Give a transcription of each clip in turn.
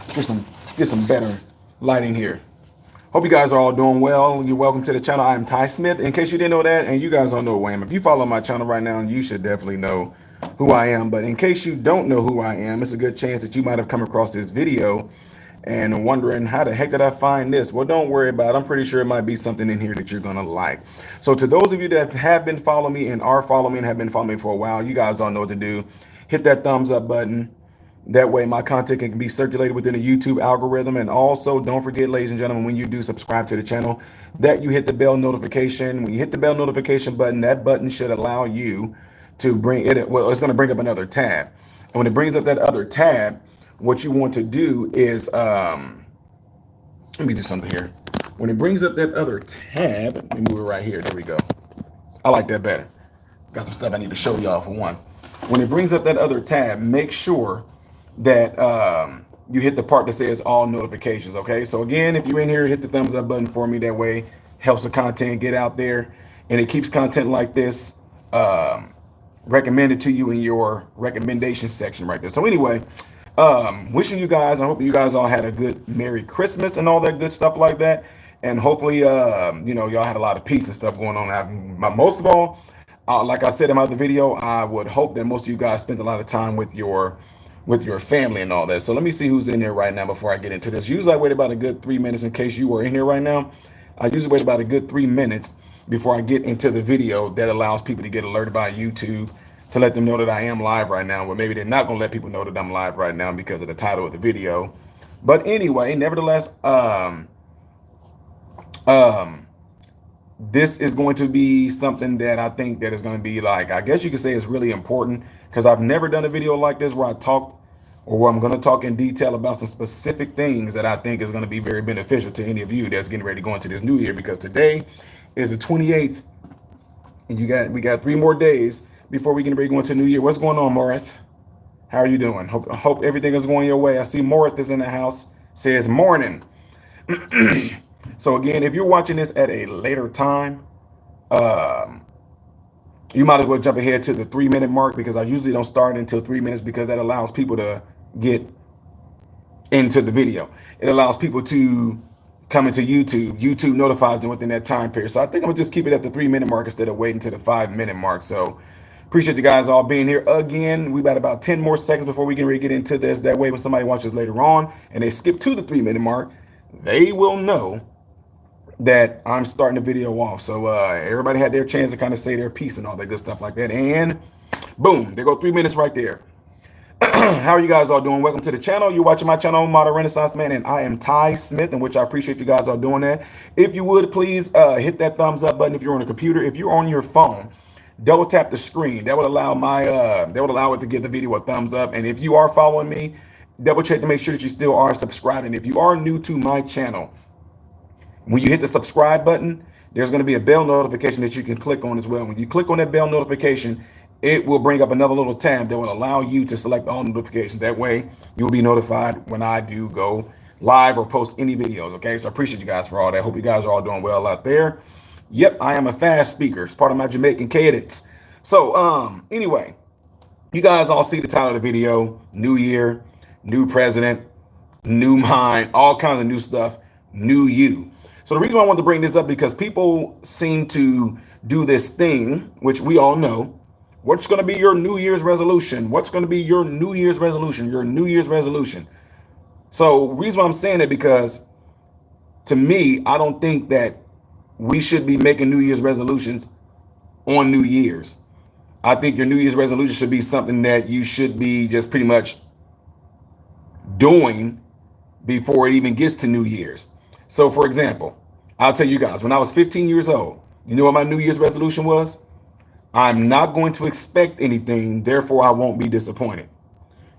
Get some better lighting here. Hope you guys are all doing well. You're welcome to the channel. I am Ty Smith. In case you didn't know that, and you guys don't know who I am, if you follow my channel right now, you should definitely know who I am. But in case you don't know who I am, it's a good chance that you might have come across this video and wondering how the heck did I find this? Well, don't worry about it. I'm pretty sure it might be something in here that you're gonna like. So to those of you that have been following me and are following me and have been following me for a while, you guys all know what to do. Hit that thumbs up button. That way my content can be circulated within the YouTube algorithm. And also don't forget, ladies and gentlemen, when you do subscribe to the channel, that you hit the bell notification. When you hit the bell notification button, that button should allow you to bring it. Well, it's going to bring up another tab. And when it brings up that other tab, what you want to do is, let me do something here. When it brings up that other tab, let me move it right here. There we go. I like that better. Got some stuff I need to show y'all for one. When it brings up that other tab, make sure that you hit the part that says all notifications. Okay, so again, if you're in here, hit the thumbs up button for me. That way helps the content get out there, and it keeps content like this recommended to you in your recommendation section right there. So anyway, wishing you guys, I hope you guys all had a good Merry Christmas and all that good stuff like that, and hopefully y'all had a lot of peace and stuff going on. Most of all, like I said in my other video, I would hope that most of you guys spent a lot of time with your family and all that. So let me see who's in here right now before I get into this. Usually I wait about a good 3 minutes in case you are in here right now. I usually wait about a good 3 minutes before I get into the video. That allows people to get alerted by YouTube to let them know that I am live right now. Well, maybe they're not going to let people know that I'm live right now because of the title of the video. But anyway, nevertheless, this is going to be something that I think that is going to be, like, I guess you could say it's really important, because I've never done a video like this where I talked, or where I'm going to talk in detail about some specific things that I think is going to be very beneficial to any of you that's getting ready to go into this new year, because today is the 28th and we got 3 more days before we get ready to go into the new year. What's going on, Morith? How are you doing? Hope everything is going your way. I see Morith is in the house. Says morning. So again, if you're watching this at a later time, you might as well jump ahead to the 3 minute mark, because I usually don't start until 3 minutes, because that allows people to get into the video. It allows people to come into YouTube. YouTube notifies them within that time period. So I think I'm gonna just keep it at the 3 minute mark instead of waiting to the 5 minute mark. So appreciate you guys all being here again. We got about 10 more seconds before we can really get into this. That way, when somebody watches later on and they skip to the 3 minute mark, they will know that I'm starting the video off. So everybody had their chance to kind of say their piece and all that good stuff like that. And boom, there go 3 minutes right there. How are you guys all doing? Welcome to the channel. You're watching my channel, Modern Renaissance Man, and I am Ty Smith, in which I appreciate you guys all doing that. If you would, please hit that thumbs up button if you're on a computer. If you're on your phone, double tap the screen. That would allow it to give the video a thumbs up. And if you are following me, double check to make sure that you still are subscribed. And if you are new to my channel, when you hit the subscribe button, there's going to be a bell notification that you can click on as well. When you click on that bell notification, it will bring up another little tab that will allow you to select all notifications. That way, you'll be notified when I do go live or post any videos. Okay, so I appreciate you guys for all that. Hope you guys are all doing well out there. Yep, I am a fast speaker. It's part of my Jamaican cadence. So anyway, you guys all see the title of the video: New Year, new president, new mind, all kinds of new stuff, new you. So the reason why I want to bring this up, because people seem to do this thing, which we all know. What's going to be your New Year's resolution? What's going to be your New Year's resolution? Your New Year's resolution. So the reason why I'm saying that, because to me, I don't think that we should be making New Year's resolutions on New Year's. I think your New Year's resolution should be something that you should be just pretty much doing before it even gets to New Year's. So for example, I'll tell you guys, when I was 15 years old, you know what my New Year's resolution was? I'm not going to expect anything, therefore I won't be disappointed.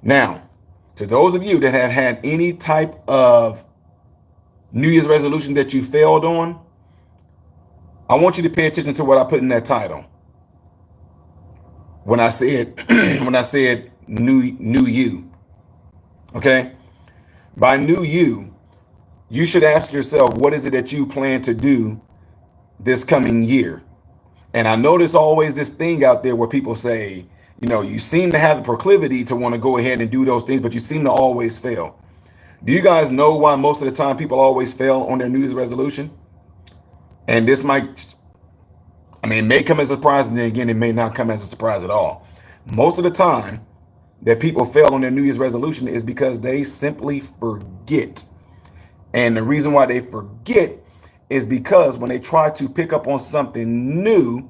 Now, to those of you that have had any type of New Year's resolution that you failed on, I want you to pay attention to what I put in that title. When I said new you, okay? By new you should ask yourself, what is it that you plan to do this coming year? And I know there's always this thing out there where people say, you seem to have the proclivity to want to go ahead and do those things, but you seem to always fail. Do you guys know why most of the time people always fail on their New Year's resolution? And this might, I mean, it may come as a surprise, and then again, it may not come as a surprise at all. Most of the time that people fail on their New Year's resolution is because they simply forget. And the reason why they forget is because when they try to pick up on something new,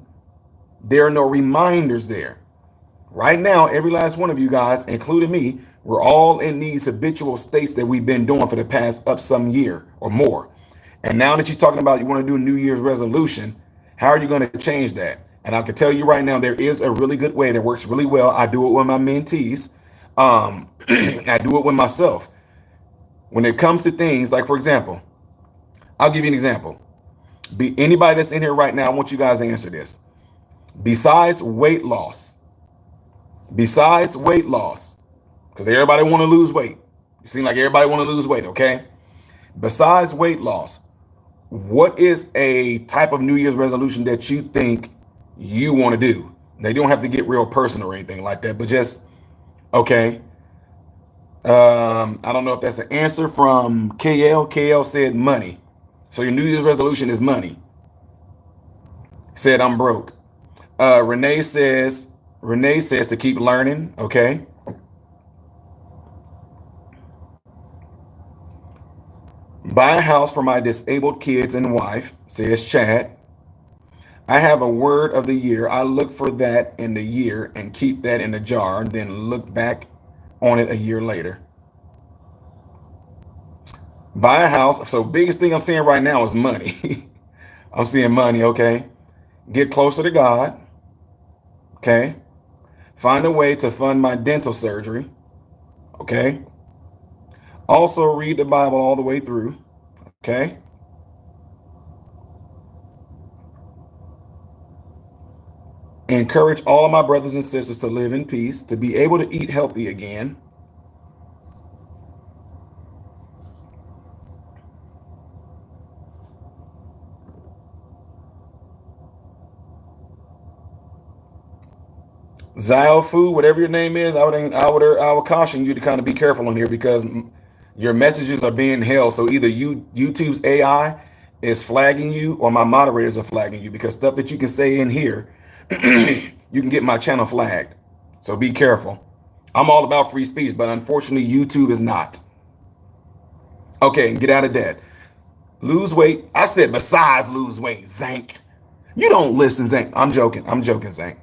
there are no reminders there. Right now, every last one of you guys, including me, we're all in these habitual states that we've been doing for the past up some year or more. And now that you're talking about you want to do a New Year's resolution, how are you going to change that? And I can tell you right now, there is a really good way that works really well. I do it with my mentees. I do it with myself. When it comes to things like, for example, I'll give you an example. Anybody that's in here right now, I want you guys to answer this. Besides weight loss, because everybody want to lose weight. It seems like everybody want to lose weight, okay? Besides weight loss, what is a type of New Year's resolution that you think you want to do? Now, you don't have to get real personal or anything like that, but just, okay. I don't know if that's an answer from KL. KL said money. So your New Year's resolution is money. Said I'm broke. Renee says to keep learning. Okay. Buy a house for my disabled kids and wife, says Chad. I have a word of the year. I look for that in the year and keep that in the jar, then look back on it a year later. Buy a house. So biggest thing I'm seeing right now is money. I'm seeing money, okay? Get closer to God, okay? Find a way to fund my dental surgery, okay? Also read the Bible all the way through, okay? Encourage all of my brothers and sisters to live in peace, to be able to eat healthy again. Zyle Food, whatever your name is, I would caution you to kind of be careful on here because your messages are being held. So either YouTube's AI is flagging you or my moderators are flagging you, because stuff that you can say in here, you can get my channel flagged. So be careful. I'm all about free speech, but unfortunately YouTube is not. Okay, and get out of debt. Lose weight. I said besides lose weight, Zank. You don't listen, Zank. I'm joking, Zank.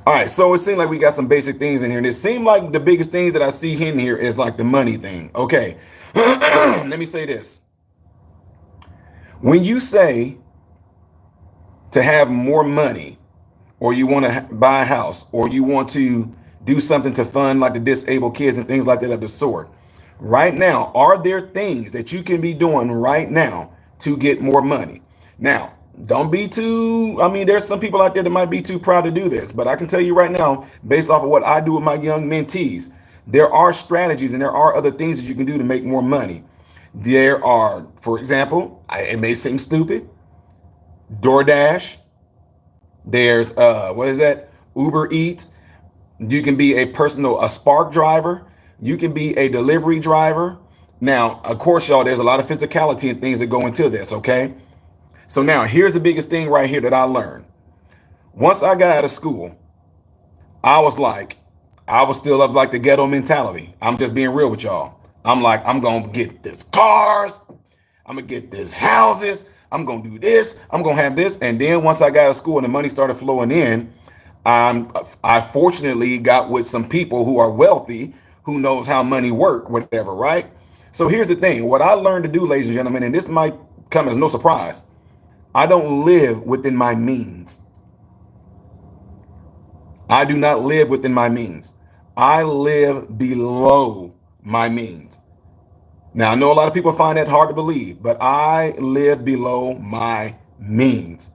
All right, so it seemed like we got some basic things in here, and it seemed like the biggest things that I see in here is like the money thing. Okay, let me say this. When you say to have more money, or you want to buy a house, or you want to do something to fund like the disabled kids and things like that of the sort, right now, are there things that you can be doing right now to get more money? Now, don't be too, I mean, there's some people out there that might be too proud to do this, but I can tell you right now, based off of what I do with my young mentees, there are strategies and there are other things that you can do to make more money. There are, for example, it may seem stupid, DoorDash. There's, what is that? Uber Eats. You can be a Spark driver. You can be a delivery driver. Now, of course, y'all, there's a lot of physicality and things that go into this, okay? So now here's the biggest thing right here that I learned. Once I got out of school, I was still up like the ghetto mentality. I'm just being real with y'all. I'm like, I'm going to get this cars. I'm going to get this houses. I'm going to do this. I'm going to have this. And then once I got out of school and the money started flowing in, I fortunately got with some people who are wealthy, who knows how money work, whatever, right? So here's the thing. What I learned to do, ladies and gentlemen, and this might come as no surprise, I don't live within my means. I do not live within my means. I live below my means. Now, I know a lot of people find that hard to believe, but I live below my means.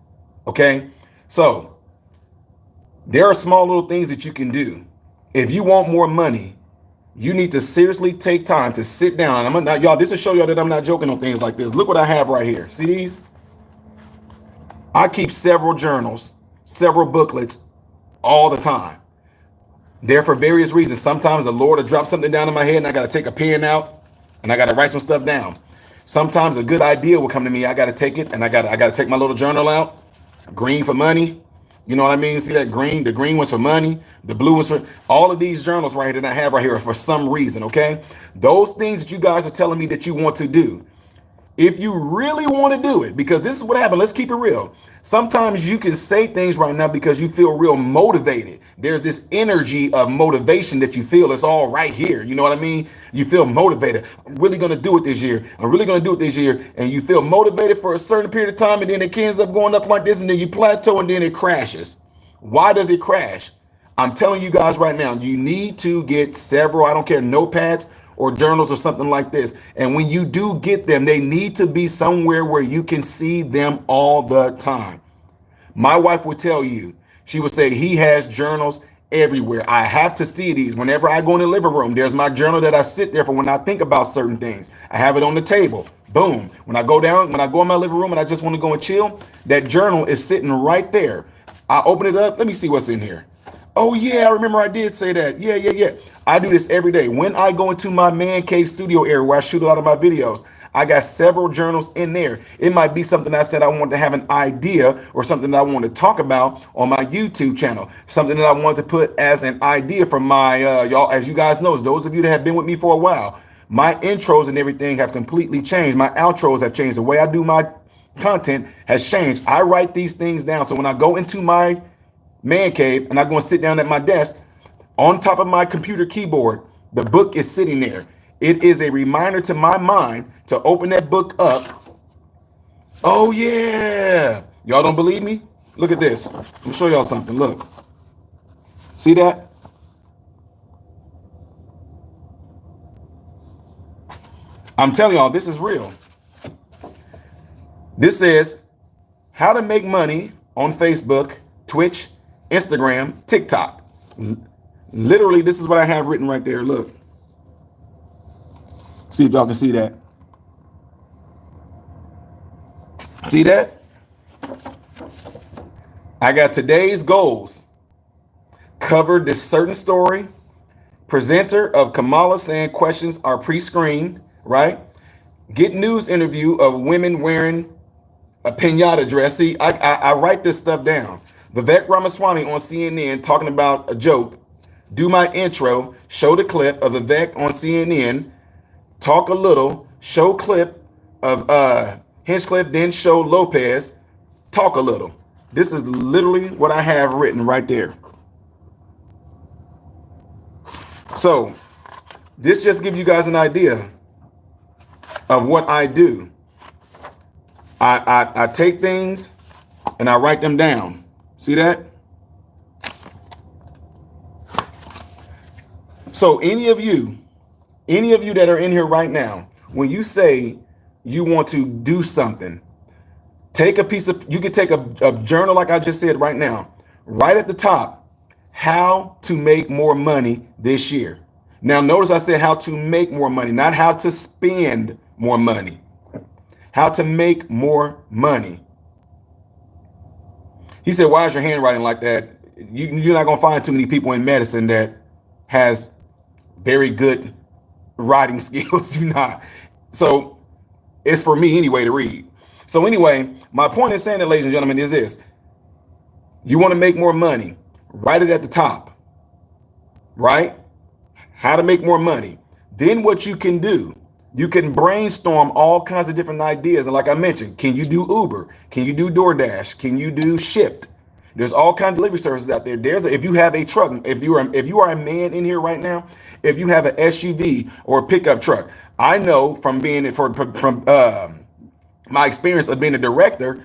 Okay? So, there are small little things that you can do. If you want more money, you need to seriously take time to sit down. Y'all, this will show y'all that I'm not joking on things like this. Look what I have right here. See these? I keep several journals, several booklets all the time. They're for various reasons. Sometimes the Lord will drop something down in my head and I got to take a pen out and I got to write some stuff down. Sometimes a good idea will come to me. I got to take it and I got to take my little journal out. Green for money. You know what I mean? See that green? The green was for money. The blue was for all of these journals right here that I have right here are for some reason. Okay. Those things that you guys are telling me that you want to do, if you really want to do it, because this is what happened. Let's keep it real. Sometimes you can say things right now because you feel real motivated. There's this energy of motivation that you feel. It's all right here. You know what I mean? You feel motivated. I'm really going to do it this year. I'm really going to do it this year. And you feel motivated for a certain period of time. And then it ends up going up like this. And then you plateau and then it crashes. Why does it crash? I'm telling you guys right now, you need to get several, I don't care, notepads or journals or something like this. And when you do get them, they need to be somewhere where you can see them all the time. My wife would tell you, she would say he has journals everywhere. I have to see these. Whenever I go in the living room, there's my journal that I sit there for when I think about certain things. I have it on the table. Boom. When I go in my living room and I just want to go and chill, that journal is sitting right there. I open it up. Let me see what's in here. Oh yeah, I remember I did say that. Yeah. I do this every day. When I go into my man cave studio area where I shoot a lot of my videos, I got several journals in there. It might be something I said I want to have an idea or something that I want to talk about on my YouTube channel. Something that I want to put as an idea for my, y'all, as you guys know, those of you that have been with me for a while, my intros and everything have completely changed. My outros have changed. The way I do my content has changed. I write these things down. So when I go into my man cave and I go and sit down at my desk, on top of my computer keyboard, the book is sitting there. It is a reminder to my mind to open that book up. Oh yeah. Y'all don't believe me? Look at this. Let me show y'all something. Look. See that? I'm telling y'all, this is real. This says how to make money on Facebook, Twitch, Instagram, TikTok. Literally, this is what I have written right there. Look. See if y'all can see that. See that? I got today's goals. Covered this certain story. Presenter of Kamala saying questions are pre-screened, right? Get news interview of women wearing a pinata dress. See, I write this stuff down. Vivek Ramaswamy on CNN talking about a joke. Do my intro, show the clip of Vivek on CNN, talk a little, show clip of Hinchcliffe, then show Lopez, talk a little. This is literally what I have written right there. So this just gives you guys an idea of what I do. I take things and I write them down. See that? So any of you that are in here right now, when you say you want to do something, take a piece of, you can take a journal like I just said right now, right at the top, how to make more money this year. Now notice I said how to make more money, not how to spend more money. How to make more money. He said, why is your handwriting like that? You're not going to find too many people in medicine that has very good writing skills. You're not. So it's for me anyway to read. So anyway, my point in saying that, ladies and gentlemen, is this. You want to make more money, write it at the top, right? How to make more money. Then what you can do, you can brainstorm all kinds of different ideas. And like I mentioned, can you do Uber? Can you do DoorDash? Can you do Shipt? There's all kinds of delivery services out there. If you have a truck, if you are a man in here right now, if you have an SUV or a pickup truck, I know from being from my experience of being a director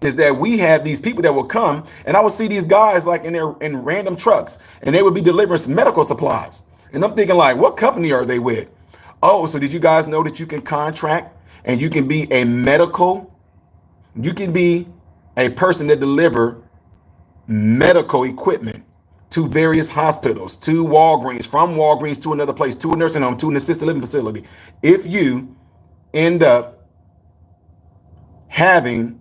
is that we have these people that will come, and I would see these guys like in random trucks, and they would be delivering medical supplies. And I'm thinking, like, what company are they with? Oh, so did you guys know that you can contract and you can be you can be a person that deliver medical equipment to various hospitals, to Walgreens, from Walgreens to another place, to a nursing home, to an assisted living facility. If you end up having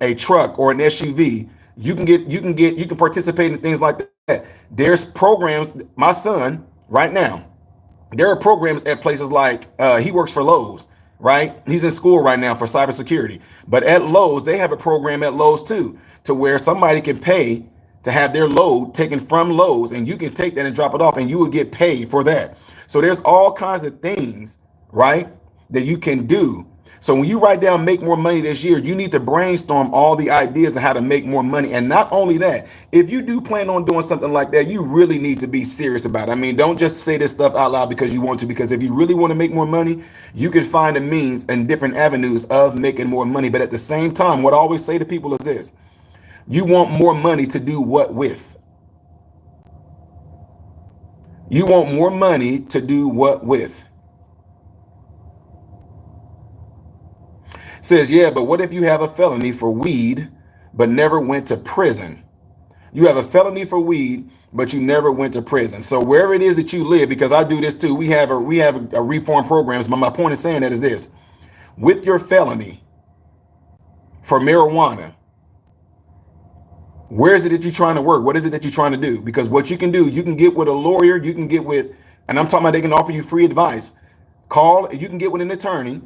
a truck or an SUV, you can participate in things like There's programs, my son, right now, there are programs at places like he works for Lowe's, right? He's in school right now for cybersecurity. But at Lowe's, they have a program at Lowe's too, to where somebody can pay to have their load taken from Lowe's, and you can take that and drop it off, and you will get paid for that. So there's all kinds of things, right, that you can do. So when you write down make more money this year, you need to brainstorm all the ideas of how to make more money. And not only that, if you do plan on doing something like that, you really need to be serious about it. I mean, don't just say this stuff out loud because you want to, because if you really want to make more money, you can find a means and different avenues of making more money. But at the same time, what I always say to people is this: you want more money to do what with? You want more money to do what with? Says, yeah, but what if you have a felony for weed, but never went to prison? You have a felony for weed, but you never went to prison. So wherever it is that you live, because I do this too, we have a reform programs. But my point in saying that is this: with your felony for marijuana, where is it that you're trying to work? What is it that you're trying to do? Because what you can do, you can get with a lawyer, you can get with, and I'm talking about they can offer you free advice. You can get with an attorney.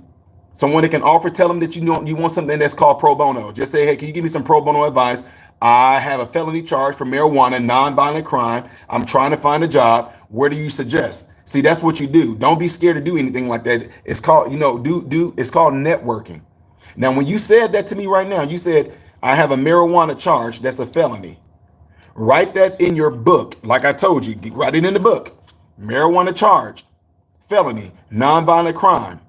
Someone that can offer, tell them that you want something that's called pro bono. Just say, hey, can you give me some pro bono advice? I have a felony charge for marijuana, nonviolent crime. I'm trying to find a job. Where do you suggest? See, that's what you do. Don't be scared to do anything like that. It's called, it's called networking. Now, when you said that to me right now, you said, I have a marijuana charge that's a felony. Write that in your book. Like I told you, write it in the book. Marijuana charge, felony, nonviolent crime.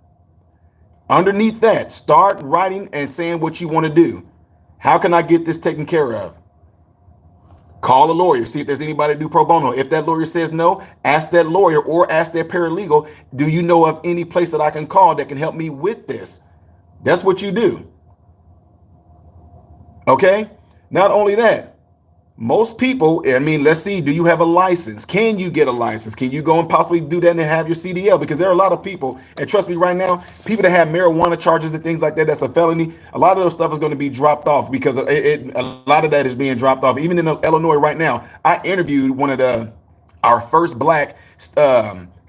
Underneath that, start writing and saying what you want to do. How can I get this taken care of? Call a lawyer, see if there's anybody to do pro bono. If that lawyer says no, ask that lawyer or ask their paralegal, do you know of any place that I can call that can help me with this? That's what you do. Okay? Not only that, most people, I mean, let's see, do you have a license? Can you get a license? Can you go and possibly do that and have your CDL? Because there are a lot of people, and trust me right now, people that have marijuana charges and things like that, that's a felony, a lot of those stuff is going to be dropped off because a lot of that is being dropped off. Even in Illinois right now, I interviewed one of our first black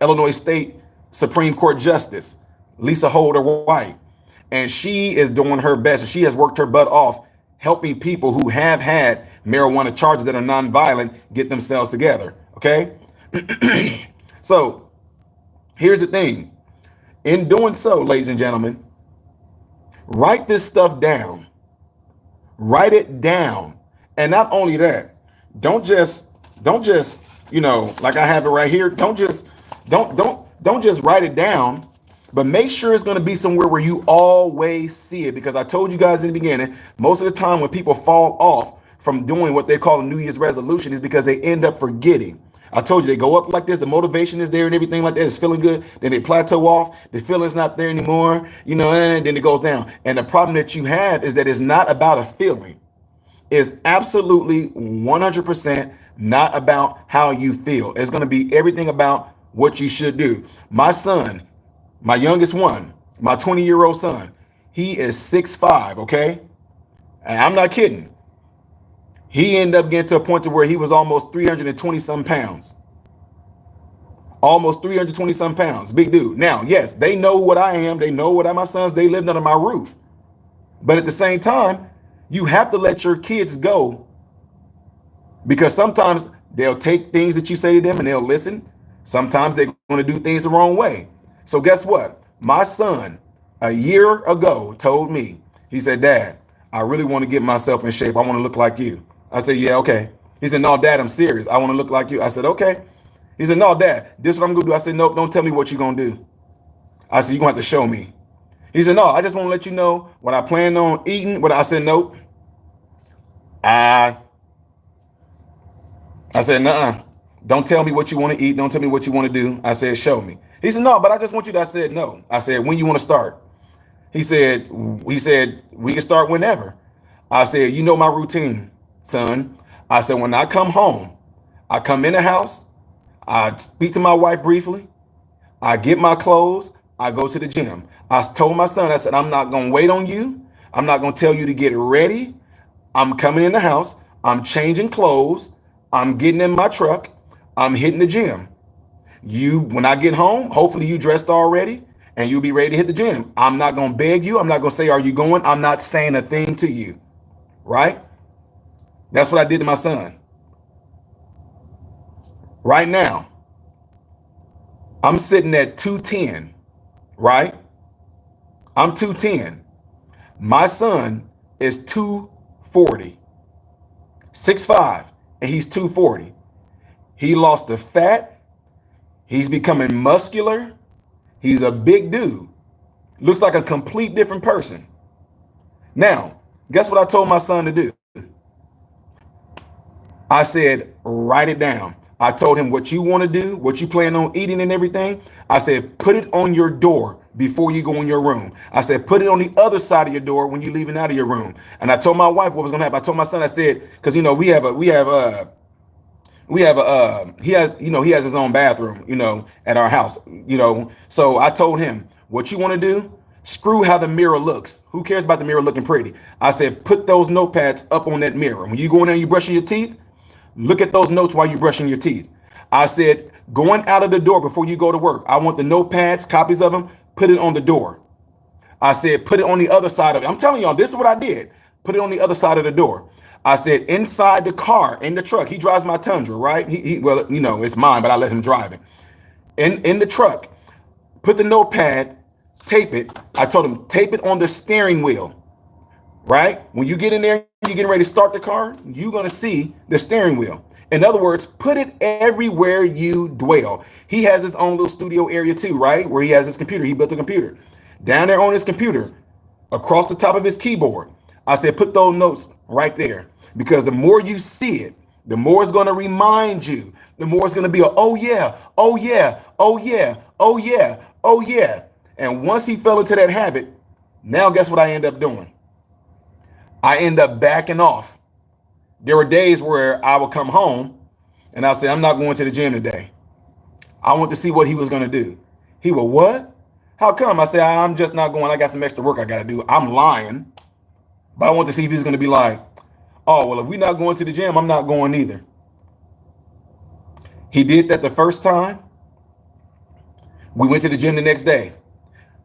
Illinois State Supreme Court Justice, Lisa Holder White, and she is doing her best. She has worked her butt off helping people who have had marijuana charges that are nonviolent get themselves together. Okay. So here's the thing. In doing so, ladies and gentlemen, write this stuff down. Write it down. And not only that, don't just, like I have it right here. Don't just write it down, but make sure it's going to be somewhere where you always see it. Because I told you guys in the beginning, most of the time when people fall off from doing what they call a New Year's resolution is because they end up forgetting. I told you they go up like this, the motivation is there and everything like that, it's feeling good, then they plateau off, the feeling's not there anymore, and then it goes down. And the problem that you have is that it's not about a feeling. It's absolutely 100% not about how you feel. It's going to be everything about what you should do. My son, my youngest one, my 20-year-old son, he is 6'5", okay? And I'm not kidding. He ended up getting to a point to where he was almost 320 some pounds. Almost 320 some pounds. Big dude. Now, yes, they know what I am. They know what my sons, they lived under my roof. But at the same time, you have to let your kids go, because sometimes they'll take things that you say to them and they'll listen. Sometimes they're going to do things the wrong way. So guess what? My son a year ago told me, he said, Dad, I really want to get myself in shape. I want to look like you. I said, yeah, okay. He said, no, Dad, I'm serious. I want to look like you. I said, okay. He said, no, Dad, this is what I'm going to do. I said, nope, don't tell me what you're going to do. I said, you're going to have to show me. He said, no, I just want to let you know what I plan on eating. But I said, nope. I said, nuh-uh. Don't tell me what you want to eat. Don't tell me what you want to do. I said, show me. He said, no, but I just want you to. I said, no. I said, when you want to start? He said, we can start whenever. I said, you know my routine, son. I said, when I come home, I come in the house, I speak to my wife briefly, I get my clothes, I go to the gym. I told my son, I said, I'm not going to wait on you. I'm not going to tell you to get ready. I'm coming in the house, I'm changing clothes, I'm getting in my truck. I'm hitting the gym. When I get home, hopefully you dressed already and you'll be ready to hit the gym. I'm not going to beg you. I'm not going to say, are you going? I'm not saying a thing to you, right? That's what I did to my son. Right now, I'm sitting at 210, right? I'm 210. My son is 240, 6'5", and he's 240. He lost the fat. He's becoming muscular. He's a big dude. Looks like a complete different person. Now, guess what I told my son to do? I said, write it down. I told him what you want to do, what you plan on eating and everything. I said, put it on your door before you go in your room. I said, put it on the other side of your door when you're leaving out of your room. And I told my wife what was going to happen. I told my son, I said, because, he has his own bathroom, at our house, So I told him, what you want to do, screw how the mirror looks. Who cares about the mirror looking pretty? I said, put those notepads up on that mirror. When you go in there and you're brushing your teeth, look at those notes while you're brushing your teeth. I said, going out of the door before you go to work, I want the notepads, copies of them, put it on the door. I said, put it on the other side of it. I'm telling y'all, this is what I did. Put it on the other side of the door. I said, inside the car, in the truck, he drives my Tundra, right? Well, it's mine, but I let him drive it. In the truck, put the notepad, tape it. I told him, tape it on the steering wheel, right? When you get in there, you're getting ready to start the car, you're going to see the steering wheel. In other words, put it everywhere you dwell. He has his own little studio area too, right? Where he has his computer. He built a computer. Down there on his computer, across the top of his keyboard, I said, put those notes right there. Because the more you see it, the more it's going to remind you. The more it's going to be oh yeah, oh yeah, oh yeah, oh yeah, oh yeah. And once he fell into that habit, now guess what I end up doing? I end up backing off. There were days where I would come home and I'll say, I'm not going to the gym today. I want to see what he was going to do. He would, what? How come? I say, I'm just not going. I got some extra work I got to do. I'm lying. But I want to see if he's going to be like, oh, well, if we're not going to the gym, I'm not going either. He did that the first time. We went to the gym the next day.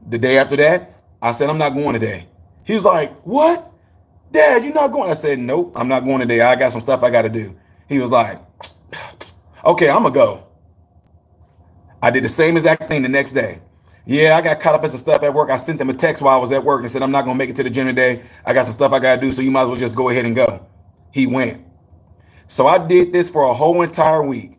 The day after that, I said, I'm not going today. He was like, what? Dad, you're not going? I said, nope, I'm not going today. I got some stuff I got to do. He was like, okay, I'm going to go. I did the same exact thing the next day. Yeah, I got caught up in some stuff at work. I sent them a text while I was at work and said, I'm not going to make it to the gym today. I got some stuff I got to do, so you might as well just go ahead and go. He went. So I did this for a whole entire week.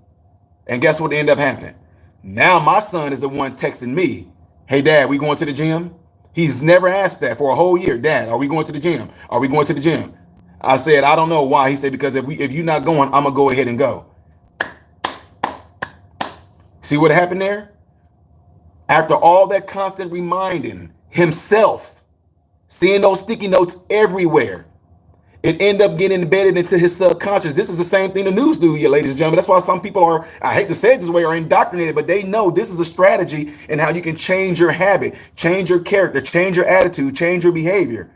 And guess what ended up happening? Now my son is the one texting me, hey, Dad, we going to the gym? He's never asked that for a whole year. Dad, are we going to the gym? Are we going to the gym? I said, I don't know why. He said, because if you're not going, I'm going to go ahead and go. See what happened there? After all that constant reminding himself, seeing those sticky notes everywhere, it ended up getting embedded into his subconscious. This is the same thing the news do, you ladies and gentlemen. That's why some people are, I hate to say it this way, are indoctrinated, but they know this is a strategy and how you can change your habit, change your character, change your attitude, change your behavior.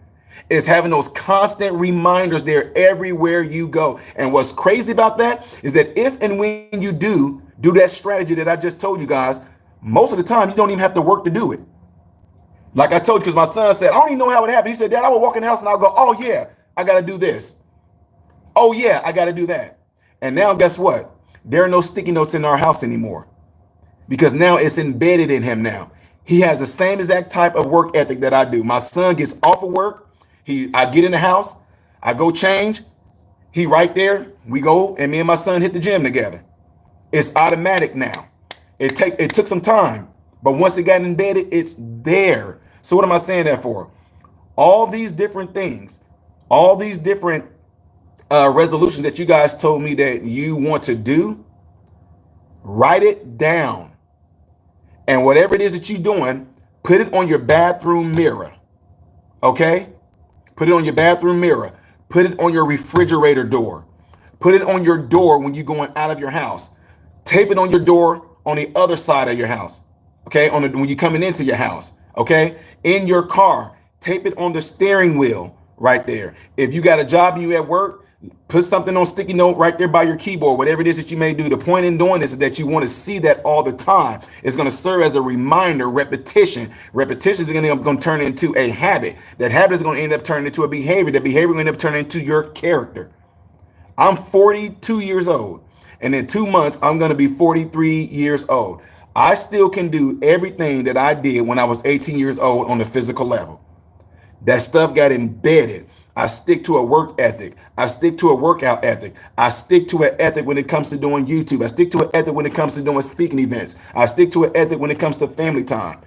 Is having those constant reminders there everywhere you go. And what's crazy about that is that if and when you do that strategy that I just told you guys, most of the time you don't even have to work to do it. Like I told you, because my son said, I don't even know how it happened. He said, Dad, I would walk in the house and I'll go, oh yeah, I got to do this. Oh yeah, I got to do that. And now guess what? There are no sticky notes in our house anymore because now it's embedded in him now. He has the same exact type of work ethic that I do. My son gets off of work. I get in the house, I go change. He right there. We go and me and my son hit the gym together. It's automatic now. It took some time, but once it got embedded, it's there. So what am I saying that for? All these different things, all these different resolutions that you guys told me that you want to do, write it down. And whatever it is that you're doing, put it on your bathroom mirror. Okay? Put it on your bathroom mirror. Put it on your refrigerator door. Put it on your door when you're going out of your house. Tape it on your door on the other side of your house. Okay? When you're coming into your house. Okay? In your car, tape it on the steering wheel right there. If you got a job and you at work, Put something on sticky note right there by your keyboard, whatever it is that you may do. The point in doing this is that you want to see that all the time. It's going to serve as a reminder, repetition. Repetition is going to turn into a habit. That habit is going to end up turning into a behavior. That behavior will end up turning into your character. I'm 42 years old, and in 2 months, I'm going to be 43 years old. I still can do everything that I did when I was 18 years old on the physical level. That stuff got embedded. I stick to a work ethic. I stick to a workout ethic. I stick to an ethic when it comes to doing YouTube. I stick to an ethic when it comes to doing speaking events. I stick to an ethic when it comes to family time.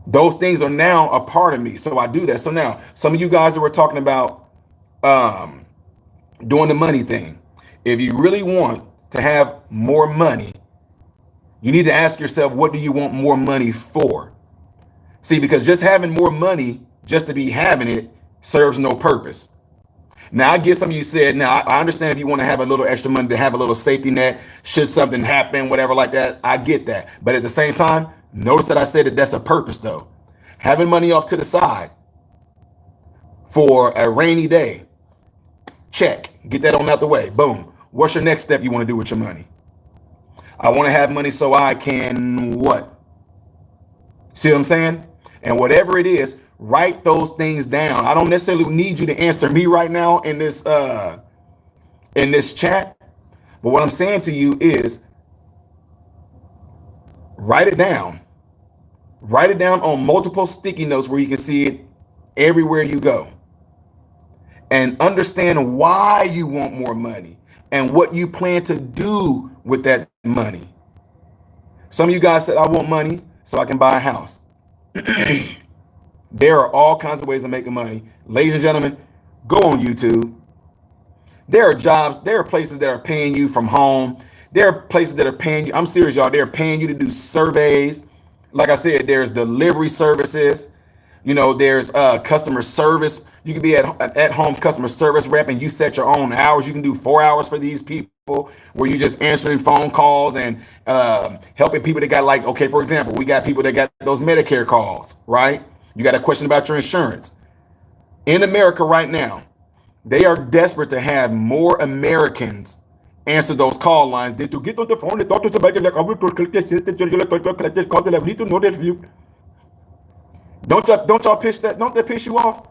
Those things are now a part of me. So I do that. So now, some of you guys that were talking about doing the money thing. If you really want to have more money, you need to ask yourself, what do you want more money for? See, because just having more money, just to be having it, serves no purpose. Now, I get some of you said, now I understand if you want to have a little extra money to have a little safety net, should something happen, whatever like that, I get that. But at the same time, notice that I said that that's a purpose though. Having money off to the side for a rainy day, check, get that on out the way, boom. What's your next step you want to do with your money? I want to have money so I can what? See what I'm saying? And whatever it is, write those things down. I don't necessarily need you to answer me right now in this chat, but what I'm saying to you is write it down. Write it down on multiple sticky notes where you can see it everywhere you go. And understand why you want more money and what you plan to do with that money. Some of you guys said, I want money so I can buy a house. There are all kinds of ways of making money. Ladies and gentlemen, go on YouTube. There are jobs, there are places that are paying you from home. There are places that are paying you. I'm serious, y'all. They're paying you to do surveys. Like I said, there's delivery services. You know, there's customer service. You can be at home customer service rep and you set your own hours. You can do 4 hours for these people where you just answering phone calls and helping people that got like, okay, for example, we got people that got those Medicare calls, right? You got a question about your insurance. In America right now, they are desperate to have more Americans answer those call lines than to get on the phone and talk to somebody like, don't y'all piss that? Don't that piss you off?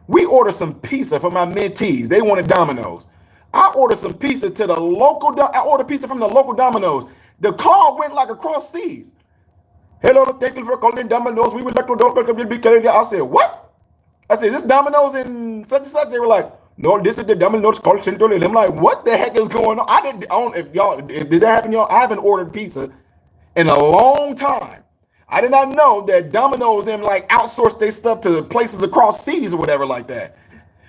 We order some pizza for my mentees. They wanted Domino's. I ordered some pizza to the local. I ordered pizza from the local Domino's. The call went like across seas. Hello, thank you for calling Domino's. We would like to. I said, what? I said, this Domino's in such and such. They were like, no, this is the Domino's call center. I'm like, what the heck is going on? If y'all, did that happen, y'all? I haven't ordered pizza in a long time. I did not know that Domino's them like outsourced their stuff to places across seas or whatever like that.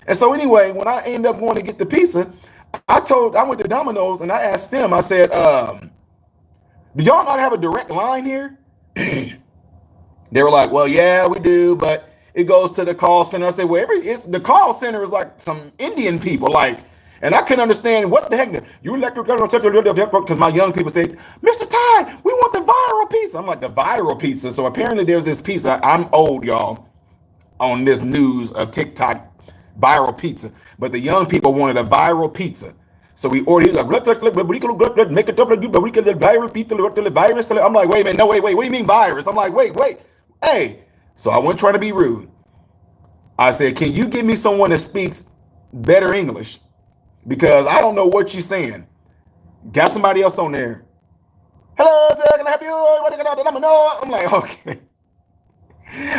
And so anyway, when I ended up going to get the pizza, I went to Domino's and I asked them, I said, do y'all not have a direct line here? They were like, well, yeah, we do, but it goes to the call center. I said, well, the call center is like some Indian people, like, and I couldn't understand what the heck. You because my young people say, Mr. Ty, we want the viral pizza. I'm like, the viral pizza. So apparently there's this pizza. I'm old, y'all, on this news of TikTok viral pizza. But the young people wanted a viral pizza. So we ordered, like, make it up like you, but we can the viral pizza, the virus. I'm like, wait a minute, no, wait, what do you mean virus? I'm like, wait, hey. So I wasn't trying to be rude. I said, can you give me someone that speaks better English? Because I don't know what you're saying. Got somebody else on there. Hello, sir, can I help you? I'm like, okay.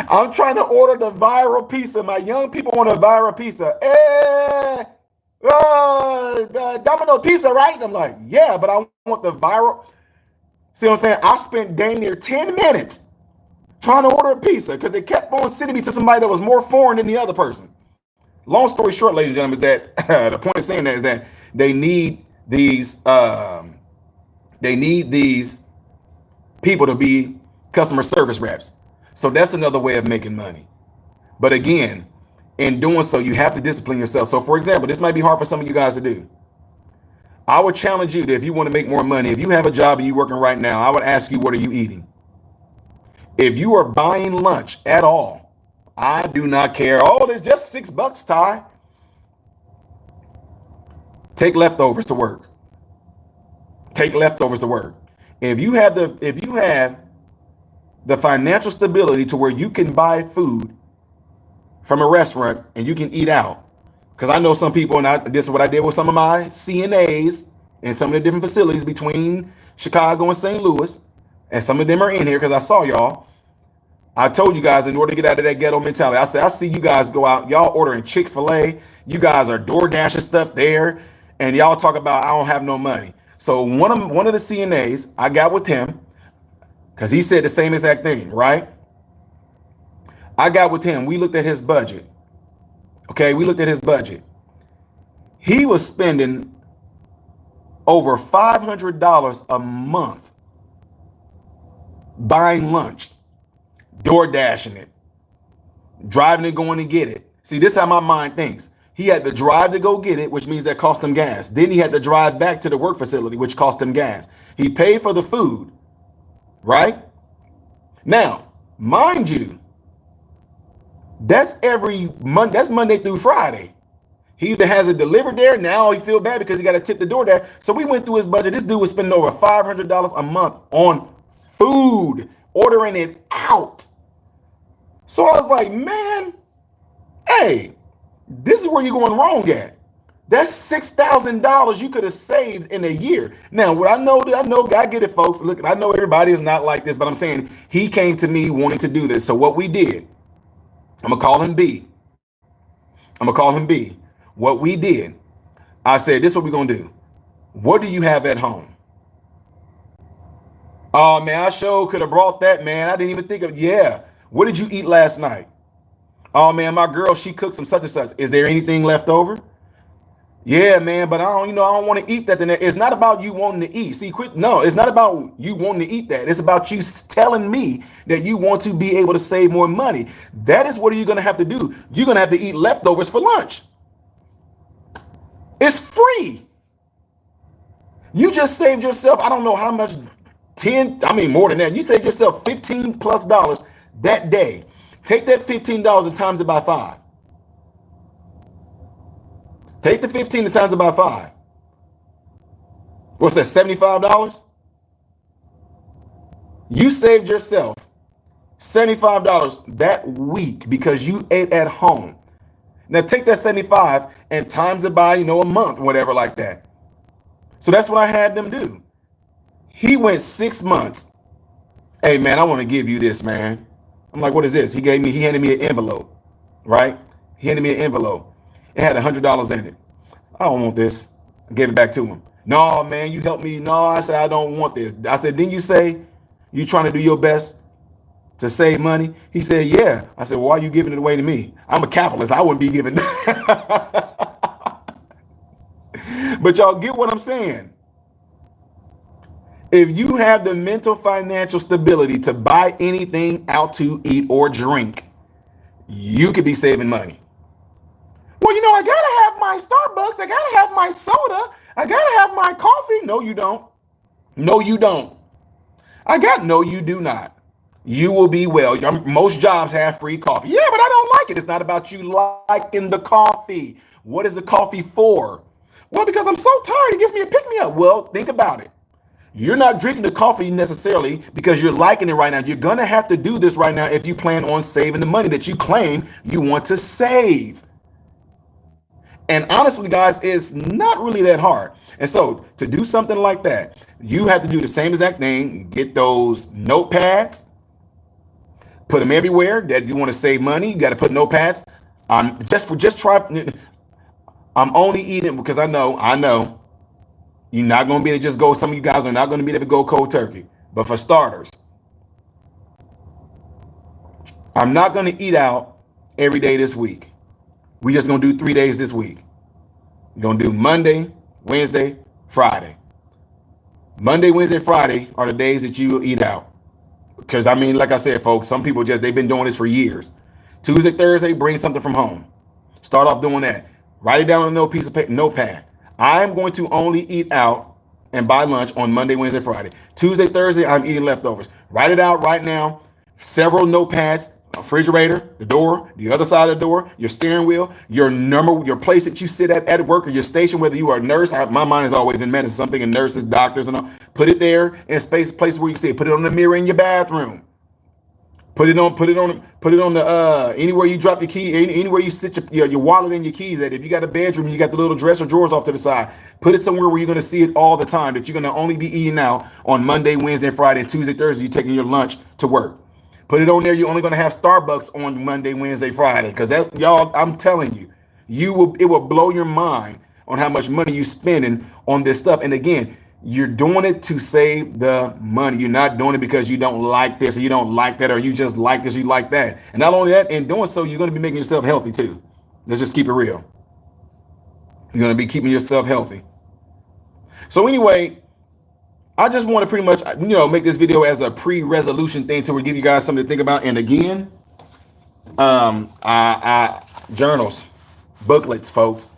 I'm trying to order the viral pizza. My young people want a viral pizza. Domino's pizza, right? I'm like, yeah, but I want the viral. See what I'm saying? I spent dang near 10 minutes trying to order a pizza because they kept on sending me to somebody that was more foreign than the other person. Long story short, ladies and gentlemen, is that the point of saying that is that they need these people to be customer service reps. So that's another way of making money. But again, in doing so, you have to discipline yourself. So for example, this might be hard for some of you guys to do. I would challenge you that if you want to make more money, if you have a job and you're working right now, I would ask you, what are you eating? If you are buying lunch at all, I do not care. Oh, it's just $6, Ty. Take leftovers to work. Take leftovers to work. If you have the financial stability to where you can buy food from a restaurant and you can eat out. Because I know some people, and this is what I did with some of my CNAs in some of the different facilities between Chicago and St. Louis. And some of them are in here because I saw y'all. I told you guys, in order to get out of that ghetto mentality, I said, I see you guys go out, y'all ordering Chick-fil-A. You guys are door dashing stuff there. And y'all talk about, I don't have no money. So one of the CNAs, I got with him because he said the same exact thing, right? I got with him. We looked at his budget. Okay, we looked at his budget. He was spending over $500 a month buying lunch, door dashing it, driving it, going to get it. See, this is how my mind thinks. He had to drive to go get it, which means that cost him gas. Then he had to drive back to the work facility, which cost him gas. He paid for the food, right? Now, mind you, that's every Monday. That's Monday through Friday. He either has it delivered there. Now he feel bad because he got to tip the door there. So we went through his budget. This dude was spending over $500 a month on food, ordering it out. So I was like, man, hey, this is where you're going wrong at. That's $6,000 you could have saved in a year. Now, what I know, I get it, folks. Look, I know everybody is not like this, but I'm saying he came to me wanting to do this. So what we did, I'm gonna call him B. What we did, I said, this is what we're gonna do. What do you have at home? Oh man, I sure could have brought that, man. I didn't even think of, yeah. What did you eat last night? Oh man, my girl, she cooked some such and such. Is there anything left over? Yeah, man, but I don't want to eat that. It's not about you wanting to eat. See, quit. No, it's not about you wanting to eat that. It's about you telling me that you want to be able to save more money. That is what you're going to have to do. You're going to have to eat leftovers for lunch. It's free. You just saved yourself, I don't know how much, more than that. You saved yourself $15+ that day. Take that $15 and times it by 5. Take the 15 and times it by 5. What's that, $75? You saved yourself $75 that week because you ate at home. Now take that 75 and times it by, a month, whatever like that. So that's what I had them do. He went 6 months. Hey man, I want to give you this, man. I'm like, what is this? He handed me an envelope, right? He handed me an envelope. It had $100 in it. I don't want this. I gave it back to him. No, man, you helped me. No, I said, I don't want this. I said, didn't you say you trying to do your best to save money? He said, yeah. I said, well, why are you giving it away to me? I'm a capitalist. I wouldn't be giving. But y'all get what I'm saying? If you have the mental financial stability to buy anything out to eat or drink, you could be saving money. Well, I gotta have my Starbucks. I gotta have my soda. I gotta have my coffee. No, you don't. No, you don't. No, you do not. You will be well. Most jobs have free coffee. Yeah, but I don't like it. It's not about you liking the coffee. What is the coffee for? Well, because I'm so tired. It gives me a pick-me-up. Well, think about it. You're not drinking the coffee necessarily because you're liking it right now. You're going to have to do this right now if you plan on saving the money that you claim you want to save. And honestly, guys, it's not really that hard. And so to do something like that, you have to do the same exact thing. Get those notepads, put them everywhere that you want to save money. You got to put notepads. I'm only eating because I know you're not going to be able to just go. Some of you guys are not going to be able to go cold turkey. But for starters, I'm not going to eat out every day this week. We're just going to do 3 days this week. We're going to do Monday, Wednesday, Friday. Monday, Wednesday, Friday are the days that you will eat out. Because, like I said, folks, some people they've been doing this for years. Tuesday, Thursday, bring something from home. Start off doing that. Write it down on a piece of paper, notepad. I'm going to only eat out and buy lunch on Monday, Wednesday, Friday. Tuesday, Thursday, I'm eating leftovers. Write it out right now. Several notepads. refrigerator, the door, the other side of the door, your steering wheel, your place that you sit at work, or your station, whether you are a nurse. My mind is always in medicine, something in nurses, doctors, and all. Put it there in a place where you see it. Put it on the mirror in your bathroom. Put it on the anywhere you drop your key, anywhere you sit your wallet and your keys at. If you got a bedroom, you got the little dresser drawers off to the side. Put it somewhere where you're gonna see it all the time. That you're gonna only be eating out on Monday, Wednesday, Friday, and Tuesday, Thursday. You're taking your lunch to work. Put it on there. You're only gonna have Starbucks on Monday, Wednesday, Friday. Because that's, y'all, I'm telling you, it will blow your mind on how much money you're spending on this stuff. And again, you're doing it to save the money. You're not doing it because you don't like this or you don't like that, or you just like this or you like that. And not only that, in doing so, you're going to be making yourself healthy too. Let's just keep it real. You're going to be keeping yourself healthy. So anyway, I just want to pretty much, make this video as a pre-resolution thing to give you guys something to think about. And again, journals, booklets, folks,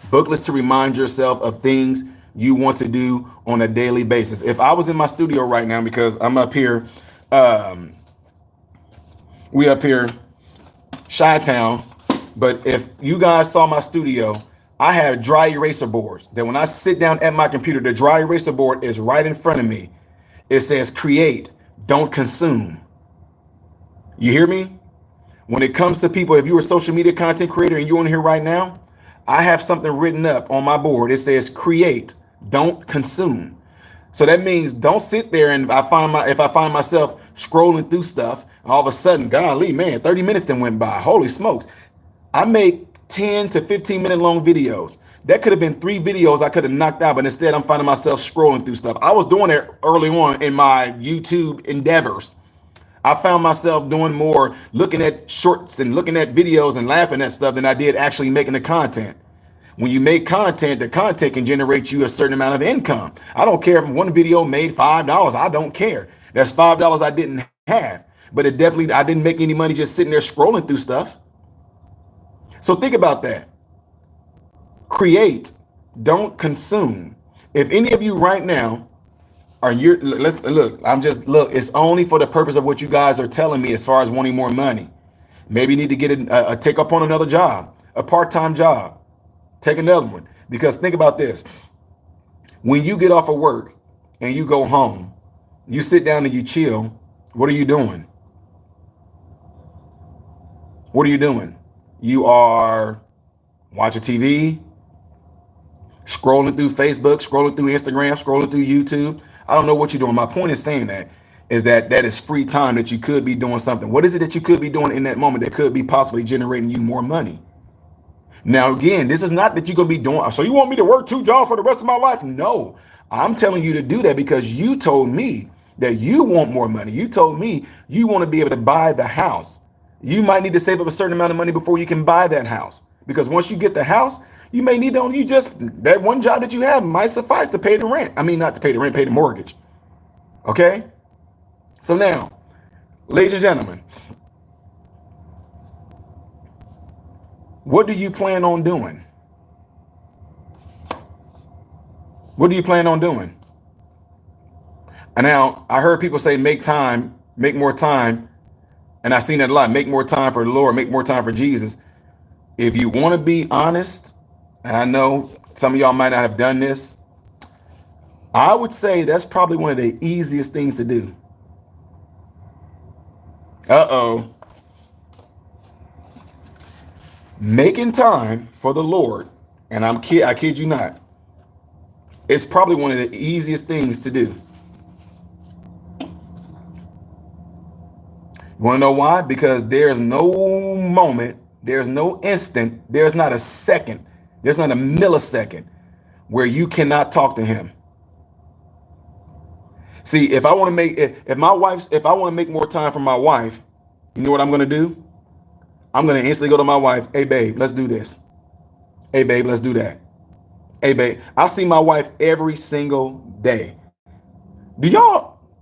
booklets to remind yourself of things you want to do on a daily basis. If I was in my studio right now, because I'm up here, we up here, Chi-Town, but if you guys saw my studio, I have dry eraser boards that when I sit down at my computer, the dry eraser board is right in front of me. It says create, don't consume. You hear me? When it comes to people, if you're a social media content creator and you're on here right now, I have something written up on my board. It says create, don't consume. So that means don't sit there and if I find myself scrolling through stuff, all of a sudden, golly, man, 30 minutes then went by. Holy smokes. I make 10 to 15 minute long videos. That could have been 3 videos I could have knocked out, but instead I'm finding myself scrolling through stuff. I was doing it early on in my YouTube endeavors. I found myself doing more looking at shorts and looking at videos and laughing at stuff than I did actually making the content. When you make content, the content can generate you a certain amount of income. I don't care if one video made $5. I don't care. That's $5 I didn't have, but I didn't make any money just sitting there scrolling through stuff. So think about that. Create, don't consume. If any of you right now it's only for the purpose of what you guys are telling me as far as wanting more money. Maybe you need to get a take up on another job, a part-time job. Take another one. Because think about this. When you get off of work and you go home, you sit down and you chill. What are you doing? What are you doing? You are watching TV, scrolling through Facebook, scrolling through Instagram, scrolling through YouTube. I don't know what you're doing. My point is saying that is free time that you could be doing something. What is it that you could be doing in that moment that could be possibly generating you more money? Now, again, this is not that you're going to be doing, so you want me to work 2 jobs for the rest of my life? No, I'm telling you to do that because you told me that you want more money. You told me you want to be able to buy the house. You might need to save up a certain amount of money before you can buy that house. Because once you get the house, you may need that one job that you have might suffice to pay the rent. I mean, not to pay the rent, pay the mortgage. Okay? So now, ladies and gentlemen, what do you plan on doing? What do you plan on doing? And now I heard people say, make more time. And I've seen that a lot. Make more time for the Lord, make more time for Jesus. If you want to be honest, and I know some of y'all might not have done this, I would say that's probably one of the easiest things to do. Uh-oh. Making time for the Lord, and I kid you not, it's probably one of the easiest things to do. You want to know why? Because there's no moment, there's no instant, there's not a second, there's not a millisecond where you cannot talk to him. See, if I want to make more time for my wife, you know what I'm going to do? I'm going to instantly go to my wife. Hey, babe, let's do this. Hey, babe, let's do that. Hey, babe, I see my wife every single day.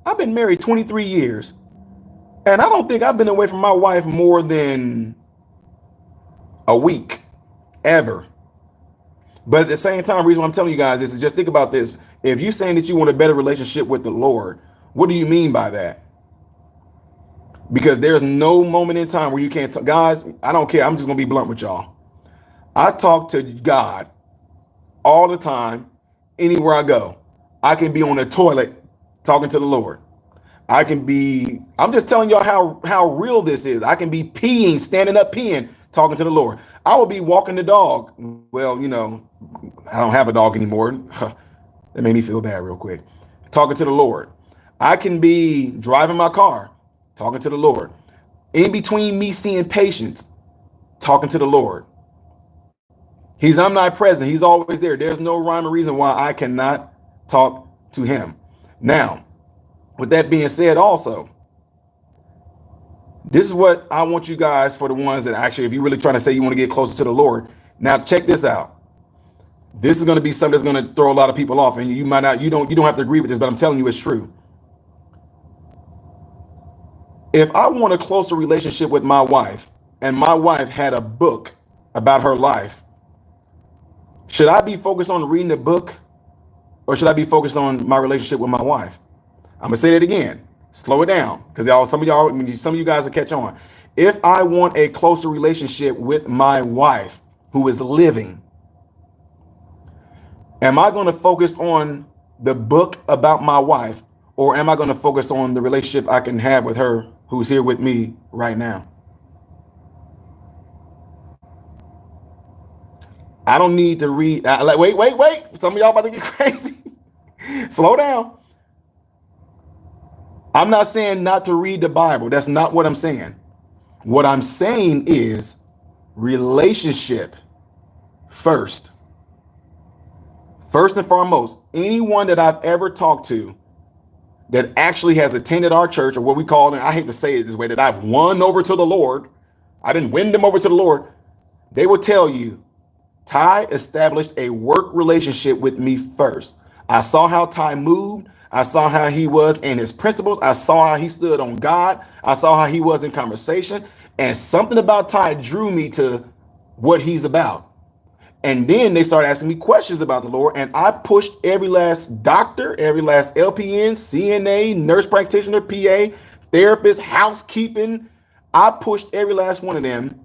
I've been married 23 years. And I don't think I've been away from my wife more than a week, ever. But at the same time, the reason why I'm telling you guys this is just think about this. If you're saying that you want a better relationship with the Lord, what do you mean by that? Because there's no moment in time where you can't talk. Guys, I don't care. I'm just going to be blunt with y'all. I talk to God all the time, anywhere I go. I can be on the toilet talking to the Lord. I'm just telling y'all how real this is. I can be peeing, standing up peeing, talking to the Lord. I will be walking the dog. Well, I don't have a dog anymore. That made me feel bad real quick. Talking to the Lord. I can be driving my car, talking to the Lord. In between me seeing patients, talking to the Lord. He's omnipresent. He's always there. There's no rhyme or reason why I cannot talk to him. Now, with that being said, also, this is what I want you guys, for the ones that actually, if you're really trying to say you want to get closer to the Lord, now check this out. This is going to be something that's going to throw a lot of people off, and you might not, you don't have to agree with this, but I'm telling you it's true. If I want a closer relationship with my wife, and my wife had a book about her life, should I be focused on reading the book, or should I be focused on my relationship with my wife? I'm gonna say that again. Slow it down, because some of you guys will catch on. If I want a closer relationship with my wife who is living, am I going to focus on the book about my wife, or am I going to focus on the relationship I can have with her who's here with me right now? I don't need to read. Wait. Some of y'all about to get crazy. Slow down. I'm not saying not to read the Bible. That's not what I'm saying. What I'm saying is relationship first. First and foremost, anyone that I've ever talked to that actually has attended our church, or what we call, and I hate to say it this way, that I've won over to the Lord, I didn't win them over to the Lord, they will tell you, Ty established a work relationship with me first. I saw how Ty moved. I saw how he was in his principles. I saw how he stood on God. I saw how he was in conversation. And something about Ty drew me to what he's about. And then they started asking me questions about the Lord. And I pushed every last doctor, every last LPN, CNA, nurse practitioner, PA, therapist, housekeeping. I pushed every last one of them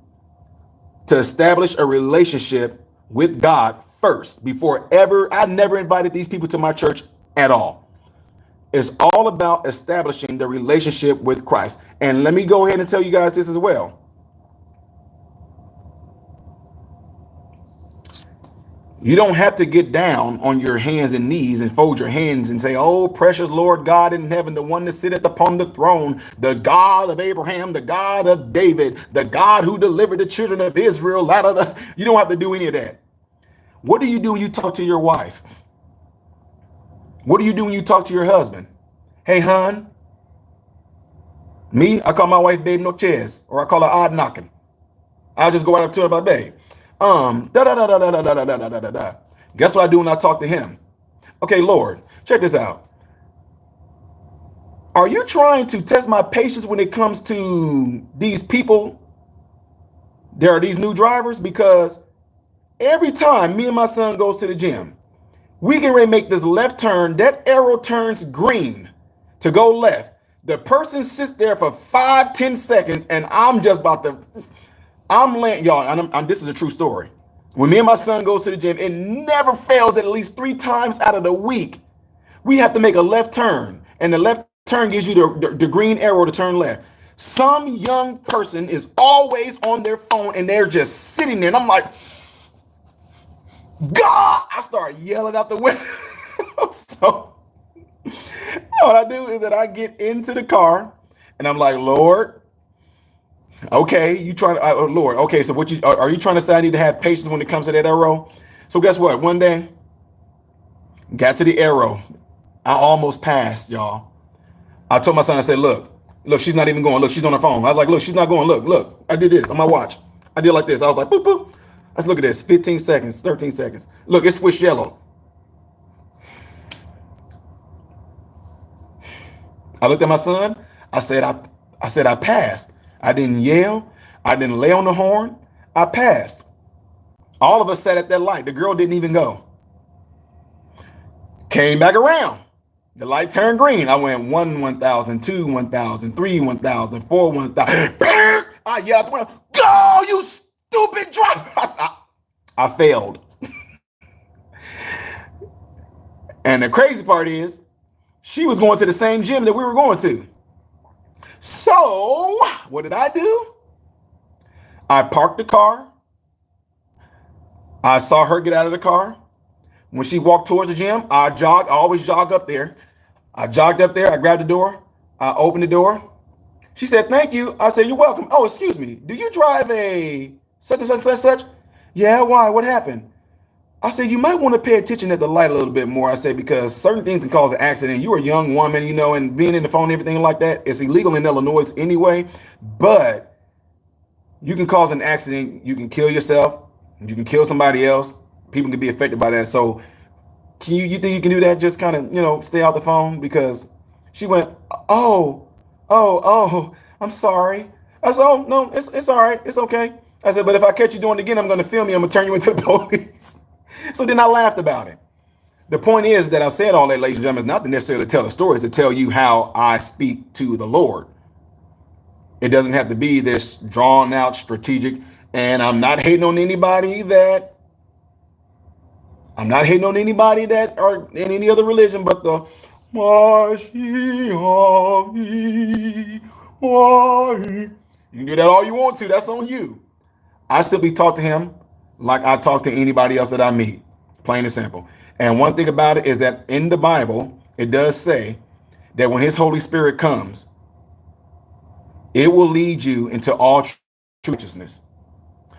to establish a relationship with God first before ever. I never invited these people to my church at all. It's all about establishing the relationship with Christ. And let me go ahead and tell you guys this as well. You don't have to get down on your hands and knees and fold your hands and say, oh, precious Lord God in heaven, the one that sitteth upon the throne, the God of Abraham, the God of David, the God who delivered the children of Israel out of the... You don't have to do any of that. What do you do when you talk to your wife? What do you do when you talk to your husband? Hey, hon. Me, I call my wife Babe No Chess, or I call her Odd Knocking. I'll just go right up to her about Babe. Guess what I do when I talk to him? Okay, Lord, check this out. Are you trying to test my patience when it comes to these people? There are these new drivers, because every time me and my son goes to the gym, we can really make this left turn. That arrow turns green to go left. The person sits there for 5-10 seconds, and I'm just about to... I'm laying, y'all, and this is a true story. When me and my son goes to the gym, it never fails at least 3 times out of the week. We have to make a left turn, and the left turn gives you the green arrow to turn left. Some young person is always on their phone, and they're just sitting there, and I'm like, God! I start yelling out the window. So what I do is that I get into the car, and I'm like, Lord, okay, you trying to, Lord, okay, so what are you trying to say? I need to have patience when it comes to that arrow. So guess what? One day, got to the arrow. I almost passed, y'all. I told my son, I said, look, she's not even going. Look, she's on her phone. I was like, look, she's not going. Look, I did this on my watch. I did like this. I was like, boop, boop. Let's look at this. 15 seconds, 13 seconds. Look, it switched yellow. I looked at my son. I said, I passed. I didn't yell. I didn't lay on the horn. I passed. All of us sat at that light. The girl didn't even go. Came back around. The light turned green. I went 1,000, 2, 1,000, 3, 1,000, 4, 1,000. I yelled, go, you stupid driver. I failed. And the crazy part is, she was going to the same gym that we were going to. So, what did I do? I parked the car. I saw her get out of the car. When she walked towards the gym, I jogged. I always jog up there. I jogged up there. I grabbed the door. I opened the door. She said, thank you. I said, you're welcome. Oh, excuse me. Do you drive a such and such, such, such? Yeah, why? What happened? I said, you might want to pay attention at the light a little bit more. I said, because certain things can cause an accident. You're a young woman, you know, and being in the phone and everything like that, it's illegal in Illinois anyway. But you can cause an accident. You can kill yourself. You can kill somebody else. People can be affected by that. So you think you can do that? Just kind of, you know, stay off the phone? Because she went, oh, I'm sorry. I said, oh, no, it's all right. It's okay. I said, but if I catch you doing it again, I'm going to film you. I'm going to turn you into the police. So then I laughed about it. The point is that I said all that, ladies and gentlemen, is not to necessarily tell a story, it's to tell you how I speak to the Lord. It doesn't have to be this drawn out strategic. And I'm not hating on anybody that are in any other religion, but the you can do that all you want to. That's on you. I simply talk to him like I talk to anybody else that I meet, plain and simple. And one thing about it is that in the Bible, it does say that when his Holy Spirit comes, it will lead you into all righteousness.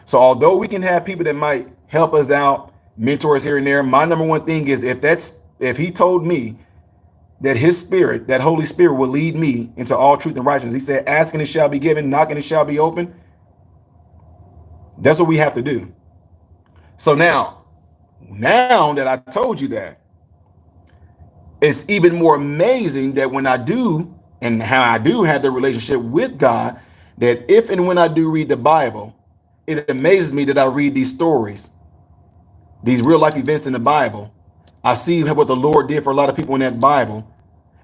So although we can have people that might help us out, mentors here and there, my number one thing is if he told me that his spirit, that Holy Spirit will lead me into all truth and righteousness. He said, asking it shall be given, knocking it shall be open. That's what we have to do. So now that I told you that, it's even more amazing that when I do and how I do have the relationship with God, that if and when I do read the Bible, it amazes me that I read these stories, these real life events in the Bible. I see what the Lord did for a lot of people in that Bible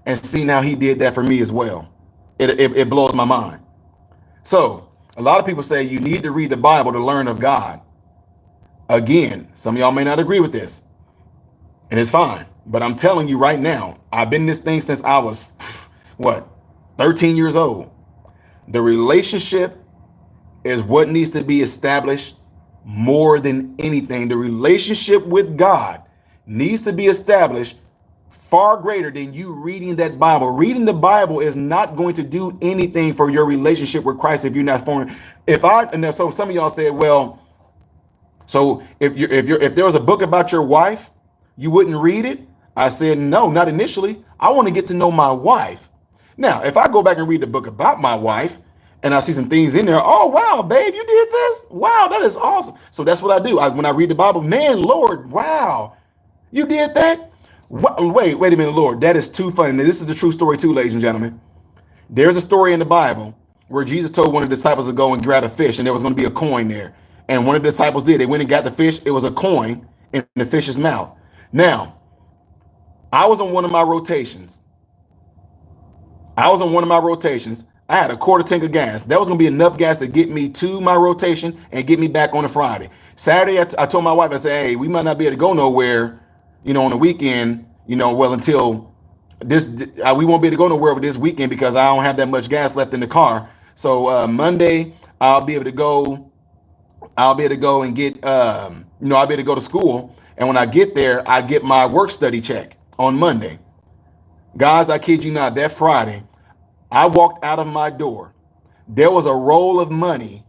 and seeing how he did that for me as well. It blows my mind. So a lot of people say you need to read the Bible to learn of God. Again, some of y'all may not agree with this, and it's fine. But I'm telling you right now, I've been in this thing since I was, 13 years old. The relationship is what needs to be established more than anything. The relationship with God needs to be established far greater than you reading that Bible. Reading the Bible is not going to do anything for your relationship with Christ if you're not foreign. So some of y'all said, well, so if there was a book about your wife, you wouldn't read it. I said, no, not initially. I want to get to know my wife. Now, if I go back and read the book about my wife and I see some things in there, oh, wow, babe, you did this? Wow, that is awesome. So that's what I do. When I read the Bible, man, Lord, wow, you did that? Wait a minute, Lord, that is too funny. Now, this is a true story too, ladies and gentlemen. There's a story in the Bible where Jesus told one of the disciples to go and grab a fish, and there was going to be a coin there. And one of the disciples did. They went and got the fish. It was a coin in the fish's mouth. Now, I was on one of my rotations. I had a quarter tank of gas. That was going to be enough gas to get me to my rotation and get me back on a Friday. Saturday, I told my wife, I said, hey, we might not be able to go nowhere, on the weekend, until this, we won't be able to go nowhere over this weekend because I don't have that much gas left in the car. So Monday, I'll be able to go and get, I'll be able to go to school. And when I get there, I get my work study check on Monday. Guys, I kid you not, that Friday, I walked out of my door. There was a roll of money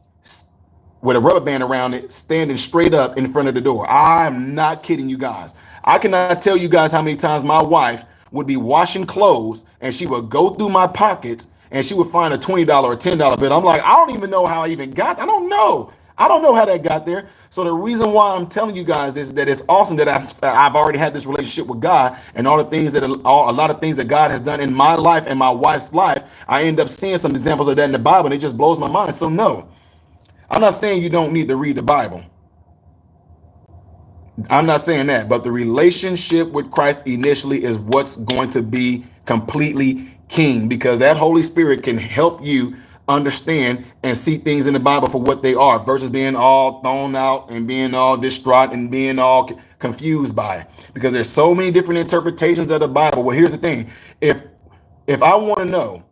with a rubber band around it standing straight up in front of the door. I'm not kidding you guys. I cannot tell you guys how many times my wife would be washing clothes and she would go through my pockets and she would find a $20 or $10 bill. I'm like, I don't even know how I even got. I don't know how that got there. So the reason why I'm telling you guys is that it's awesome that I've already had this relationship with God, and a lot of things that God has done in my life and my wife's life. I end up seeing some examples of that in the Bible, and it just blows my mind. So no, I'm not saying you don't need to read the Bible. I'm not saying that, but the relationship with Christ initially is what's going to be completely king, because that Holy Spirit can help you understand and see things in the Bible for what they are versus being all thrown out and being all distraught and being all confused by it, because there's so many different interpretations of the Bible. Well, here's the thing. If I want to know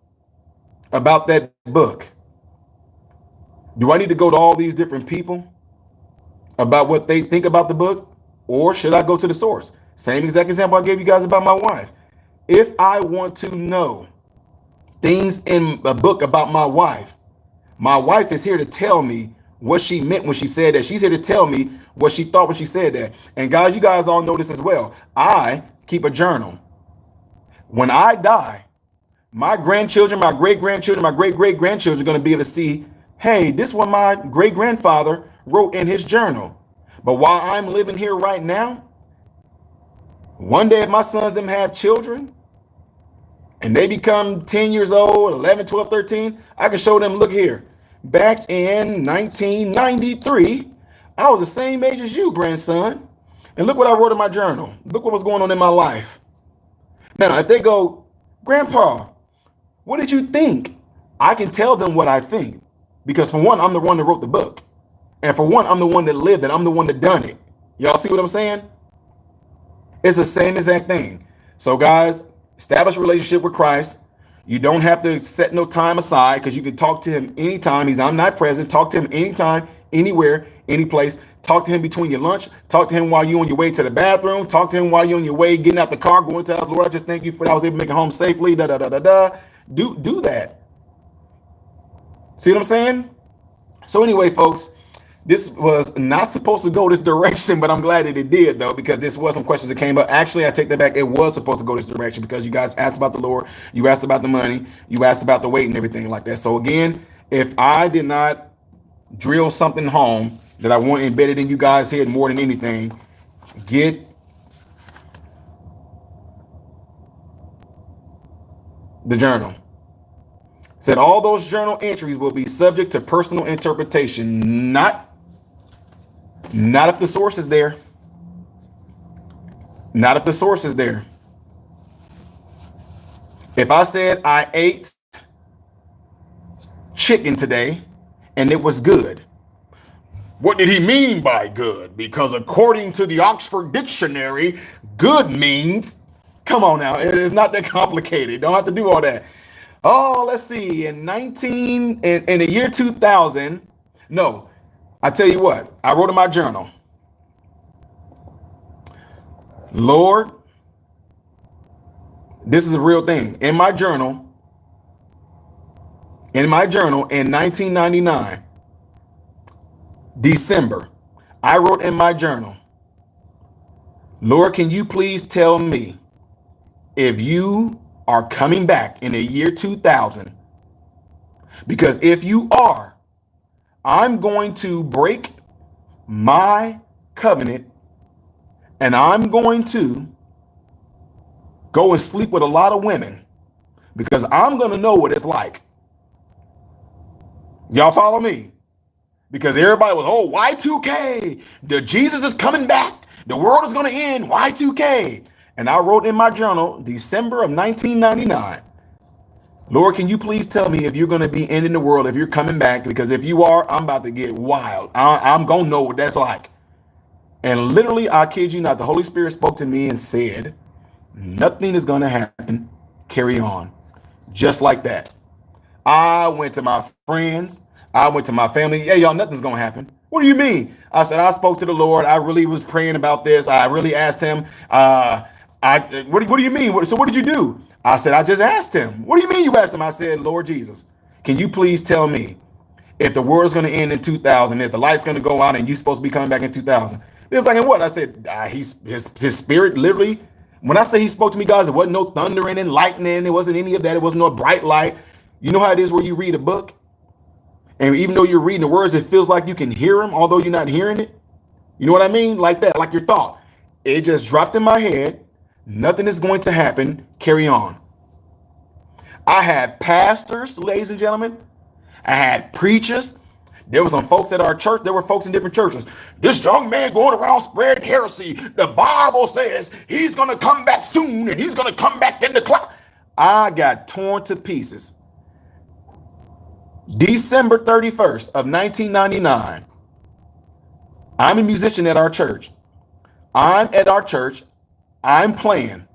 about that book, do I need to go to all these different people about what they think about the book, or should I go to the source? Same exact example I gave you guys about my wife. If I want to know things in a book about my wife is here to tell me what she meant when she said that. She's here to tell me what she thought when she said that. And guys, you guys all know this as well. I keep a journal. When I die, my grandchildren, my great-grandchildren, my great-great-grandchildren are going to be able to see, hey, this is what my great-grandfather wrote in his journal. But while I'm living here right now, one day if my sons them have children and they become 10 years old, 11, 12, 13, I can show them, look here. Back in 1993, I was the same age as you, grandson. And look what I wrote in my journal. Look what was going on in my life. Now, if they go, Grandpa, what did you think? I can tell them what I think. Because for one, I'm the one that wrote the book. And for one, I'm the one that lived it. I'm the one that done it. Y'all see what I'm saying? It's the same exact thing. So guys, establish a relationship with Christ. You don't have to set no time aside, because you can talk to him anytime. He's omnipresent. Talk to him anytime, anywhere, any place. Talk to him between your lunch. Talk to him while you're on your way to the bathroom. Talk to him while you're on your way getting out the car, going to the house. Lord, I just thank you for that I was able to make it home safely. Da da da da da. Do that. See what I'm saying? So anyway, folks, this was not supposed to go this direction, but I'm glad that it did, though, because this was some questions that came up. Actually, I take that back. It was supposed to go this direction because you guys asked about the Lord. You asked about the money. You asked about the weight and everything like that. So again, if I did not drill something home that I want embedded in you guys' head more than anything, get the journal. Said all those journal entries will be subject to personal interpretation, not if the source is there. Not if the source is there. If I said I ate chicken today and it was good, what did he mean by good? Because according to the Oxford Dictionary, good means, come on now, it's not that complicated. You don't have to do all that. Oh, let's see, in the year 2000, no, I tell you what, I wrote in my journal, Lord, this is a real thing. In my journal in 1999, December, I wrote in my journal, Lord, can you please tell me if you are coming back in the year 2000? Because if you are, I'm going to break my covenant and I'm going to go and sleep with a lot of women, because I'm going to know what it's like. Y'all follow me? Because everybody was, oh, Y2K, the Jesus is coming back. The world is going to end, Y2K. And I wrote in my journal, December of 1999, Lord, can you please tell me if you're going to be ending the world, if you're coming back? Because if you are, I'm about to get wild. I'm going to know what that's like. And literally, I kid you not, the Holy Spirit spoke to me and said, nothing is going to happen. Carry on. Just like that. I went to my friends. I went to my family. Hey, y'all, nothing's going to happen. What do you mean? I said, I spoke to the Lord. I really was praying about this. I really asked him, what do you mean? So what did you do? I said, I just asked him. What do you mean you asked him? I said, Lord Jesus, can you please tell me if the world's going to end in 2000, if the light's going to go out and you're supposed to be coming back in 2000? It's like, in what? I said, his spirit literally, when I say he spoke to me, guys, it wasn't no thundering and lightning. It wasn't any of that. It wasn't no bright light. You know how it is where you read a book, and even though you're reading the words, it feels like you can hear them, although you're not hearing it. You know what I mean? Like that, like your thought. It just dropped in my head. Nothing is going to happen. Carry on. I had pastors, ladies and gentlemen. I had preachers There were some folks at our church. There were folks in different churches. This young man going around spreading heresy. The Bible says he's going to come back soon and he's going to come back in the cloud. I got torn to pieces. December 31st of 1999. I'm a musician at our church. I'm at our church. I'm playing.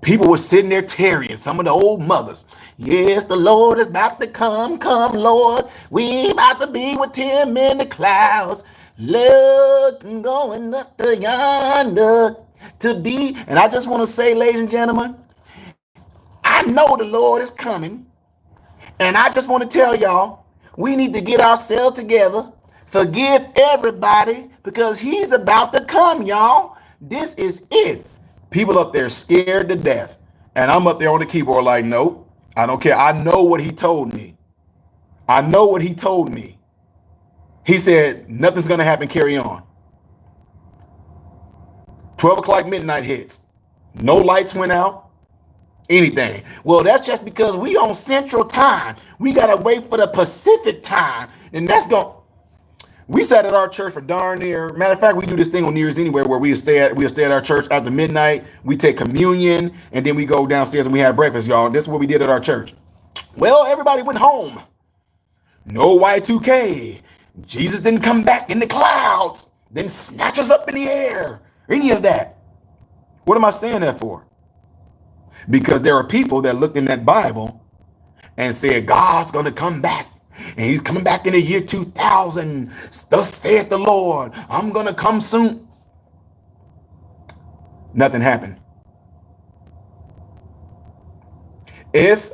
People were sitting there tarrying, some of the old mothers. Yes, the Lord is about to come, Lord. We about to be with him in the clouds. Looking going up to yonder to be. And I just want to say, ladies and gentlemen, I know the Lord is coming. And I just want to tell y'all, we need to get ourselves together. Forgive everybody because he's about to come, y'all. This is it. People up there scared to death. And I'm up there on the keyboard like, nope, I don't care. I know what he told me. I know what he told me. He said, nothing's going to happen. Carry on. 12 o'clock midnight hits. No lights went out. Anything. Well, that's just because we on Central Time. We got to wait for the Pacific Time. And that's going. We sat at our church for darn near. Matter of fact, we do this thing on New Year's anywhere where we'll stay at our church after midnight. We take communion and then we go downstairs and we have breakfast, y'all. This is what we did at our church. Well, everybody went home. No Y2K. Jesus didn't come back in the clouds. Didn't snatch us up in the air. Any of that. What am I saying that for? Because there are people that looked in that Bible and said, God's going to come back. And he's coming back in the year 2000. Thus saith the Lord, I'm going to come soon. Nothing happened. If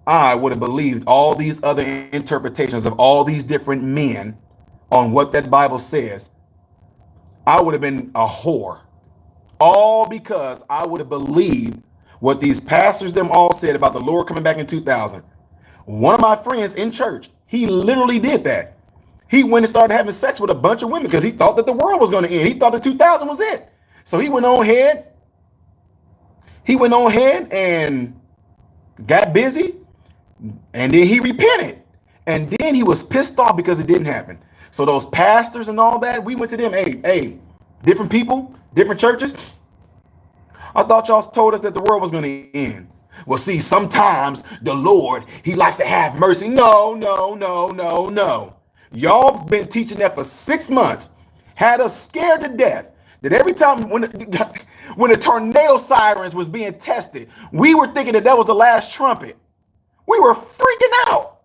I would have believed all these other interpretations of all these different men on what that Bible says, I would have been a whore. All because I would have believed what these pastors them all said about the Lord coming back in 2000. One of my friends in church, he literally did that. He went and started having sex with a bunch of women because he thought that the world was going to end. He thought that 2000 was it. So he went on ahead. And got busy. And then he repented. And then he was pissed off because it didn't happen. So those pastors and all that, we went to them. Hey, different people, different churches. I thought y'all told us that the world was going to end. Well, see, sometimes the Lord, he likes to have mercy. No. Y'all been teaching that for 6 months. Had us scared to death. That every time when the tornado sirens was being tested, we were thinking that was the last trumpet. We were freaking out.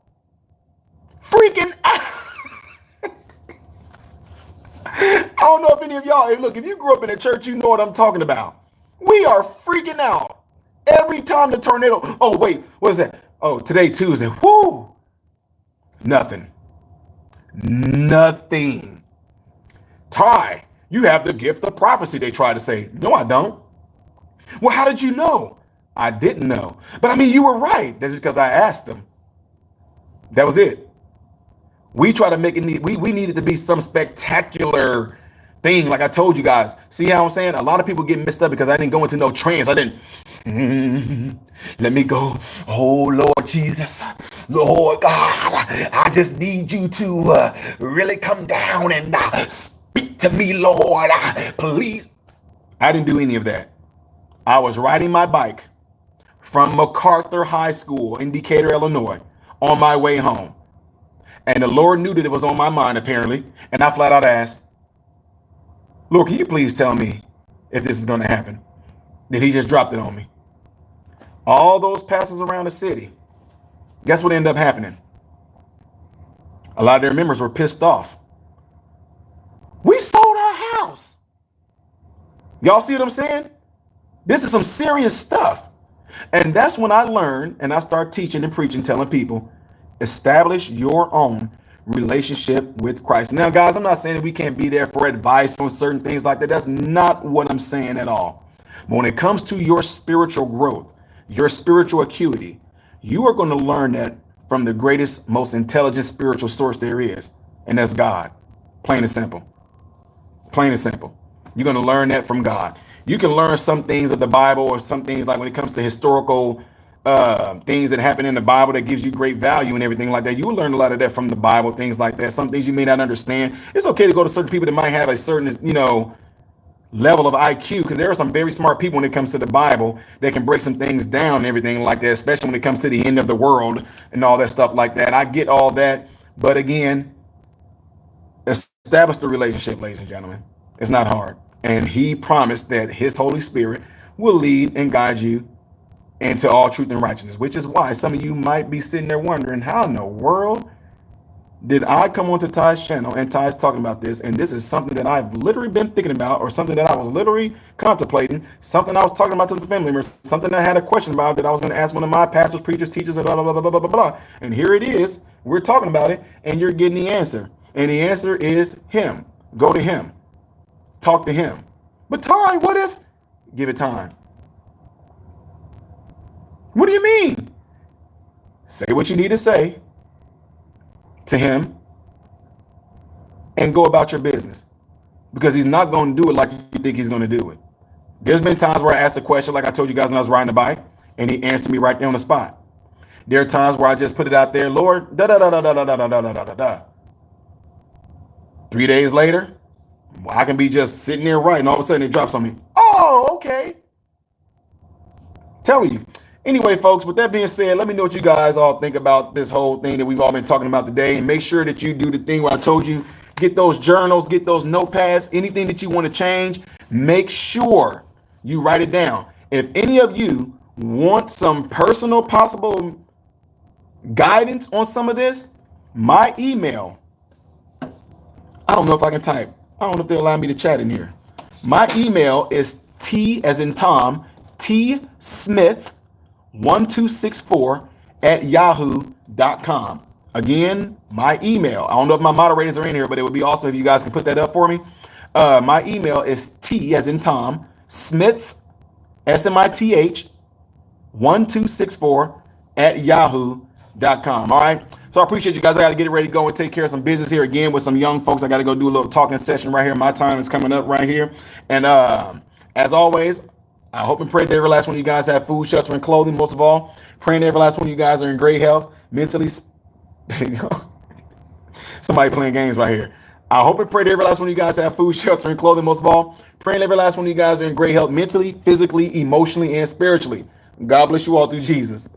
I don't know if any of y'all, look, if you grew up in a church, you know what I'm talking about. We are freaking out. Every time the tornado, oh, wait, what is that? Oh, today, Tuesday. Whoo! Nothing. Ty, you have the gift of prophecy, they try to say. No, I don't. Well, how did you know? I didn't know. But I mean, you were right. That's because I asked them. That was it. We try to make it, we needed to be some spectacular thing, like I told you guys. See how I'm saying? A lot of people get messed up because I didn't go into no trance. I didn't. Let me go. Oh, Lord Jesus. Lord God, I just need you to really come down and speak to me, Lord. Please. I didn't do any of that. I was riding my bike from MacArthur High School in Decatur, Illinois, on my way home. And the Lord knew that it was on my mind, apparently. And I flat out asked, Lord, can you please tell me if this is going to happen? Then he just dropped it on me. All those pastors around the city, guess what ended up happening? A lot of their members were pissed off. We sold our house. Y'all see what I'm saying? This is some serious stuff. And that's when I learned and I start teaching and preaching, telling people, establish your own relationship with Christ. Now, guys, I'm not saying that we can't be there for advice on certain things like that. That's not what I'm saying at all. But when it comes to your spiritual growth, your spiritual acuity, you are going to learn that from the greatest, most intelligent spiritual source there is. And that's God. Plain and simple. Plain and simple. You're going to learn that from God. You can learn some things of the Bible or some things like when it comes to historical things that happen in the Bible that gives you great value and everything like that. You will learn a lot of that from the Bible, things like that. Some things you may not understand. It's okay to go to certain people that might have a certain, level of IQ, because there are some very smart people when it comes to the Bible that can break some things down and everything like that, especially when it comes to the end of the world and all that stuff like that. I get all that. But again, establish the relationship, ladies and gentlemen. It's not hard. And he promised that his Holy Spirit will lead and guide you into all truth and righteousness, which is why some of you might be sitting there wondering, how in the world did I come onto Ty's channel and Ty's talking about this? And this is something that I've literally been thinking about, or something that I was literally contemplating, something I was talking about to some family members, something I had a question about that I was going to ask one of my pastors, preachers, teachers, blah, blah, blah, blah, blah, blah, blah. And here it is. We're talking about it, and you're getting the answer. And the answer is him. Go to him. Talk to him. But Ty, what if? Give it time. What do you mean? Say what you need to say to him and go about your business, because he's not going to do it like you think he's going to do it. There's been times where I asked a question, like I told you guys when I was riding the bike, and he answered me right there on the spot. There are times where I just put it out there, Lord, da da da da da da da da da da da. 3 days later, I can be just sitting there writing, all of a sudden it drops on me. Oh, okay. Telling you. Anyway, folks, with that being said, let me know what you guys all think about this whole thing that we've all been talking about today. And make sure that you do the thing where I told you, get those journals, get those notepads, anything that you want to change, make sure you write it down. If any of you want some personal possible guidance on some of this, my email, I don't know if I can type. I don't know if they'll allow me to chat in here. My email is T as in Tom, T Smith 1264 at yahoo.com. Again, my email. I don't know if my moderators are in here, but it would be awesome if you guys can put that up for me. My email is T as in Tom, Smith, SMITH, 1264 at yahoo.com. All right. So I appreciate you guys. I got to get it ready to go and take care of some business here again with some young folks. I got to go do a little talking session right here. My time is coming up right here. And as always, I hope and pray that every last one of you guys have food, shelter, and clothing. Most of all, praying every last one of you guys are in great health, mentally. Somebody playing games right here. I hope and pray that every last one of you guys have food, shelter, and clothing. Most of all, praying every last one of you guys are in great health, mentally, physically, emotionally, and spiritually. God bless you all through Jesus.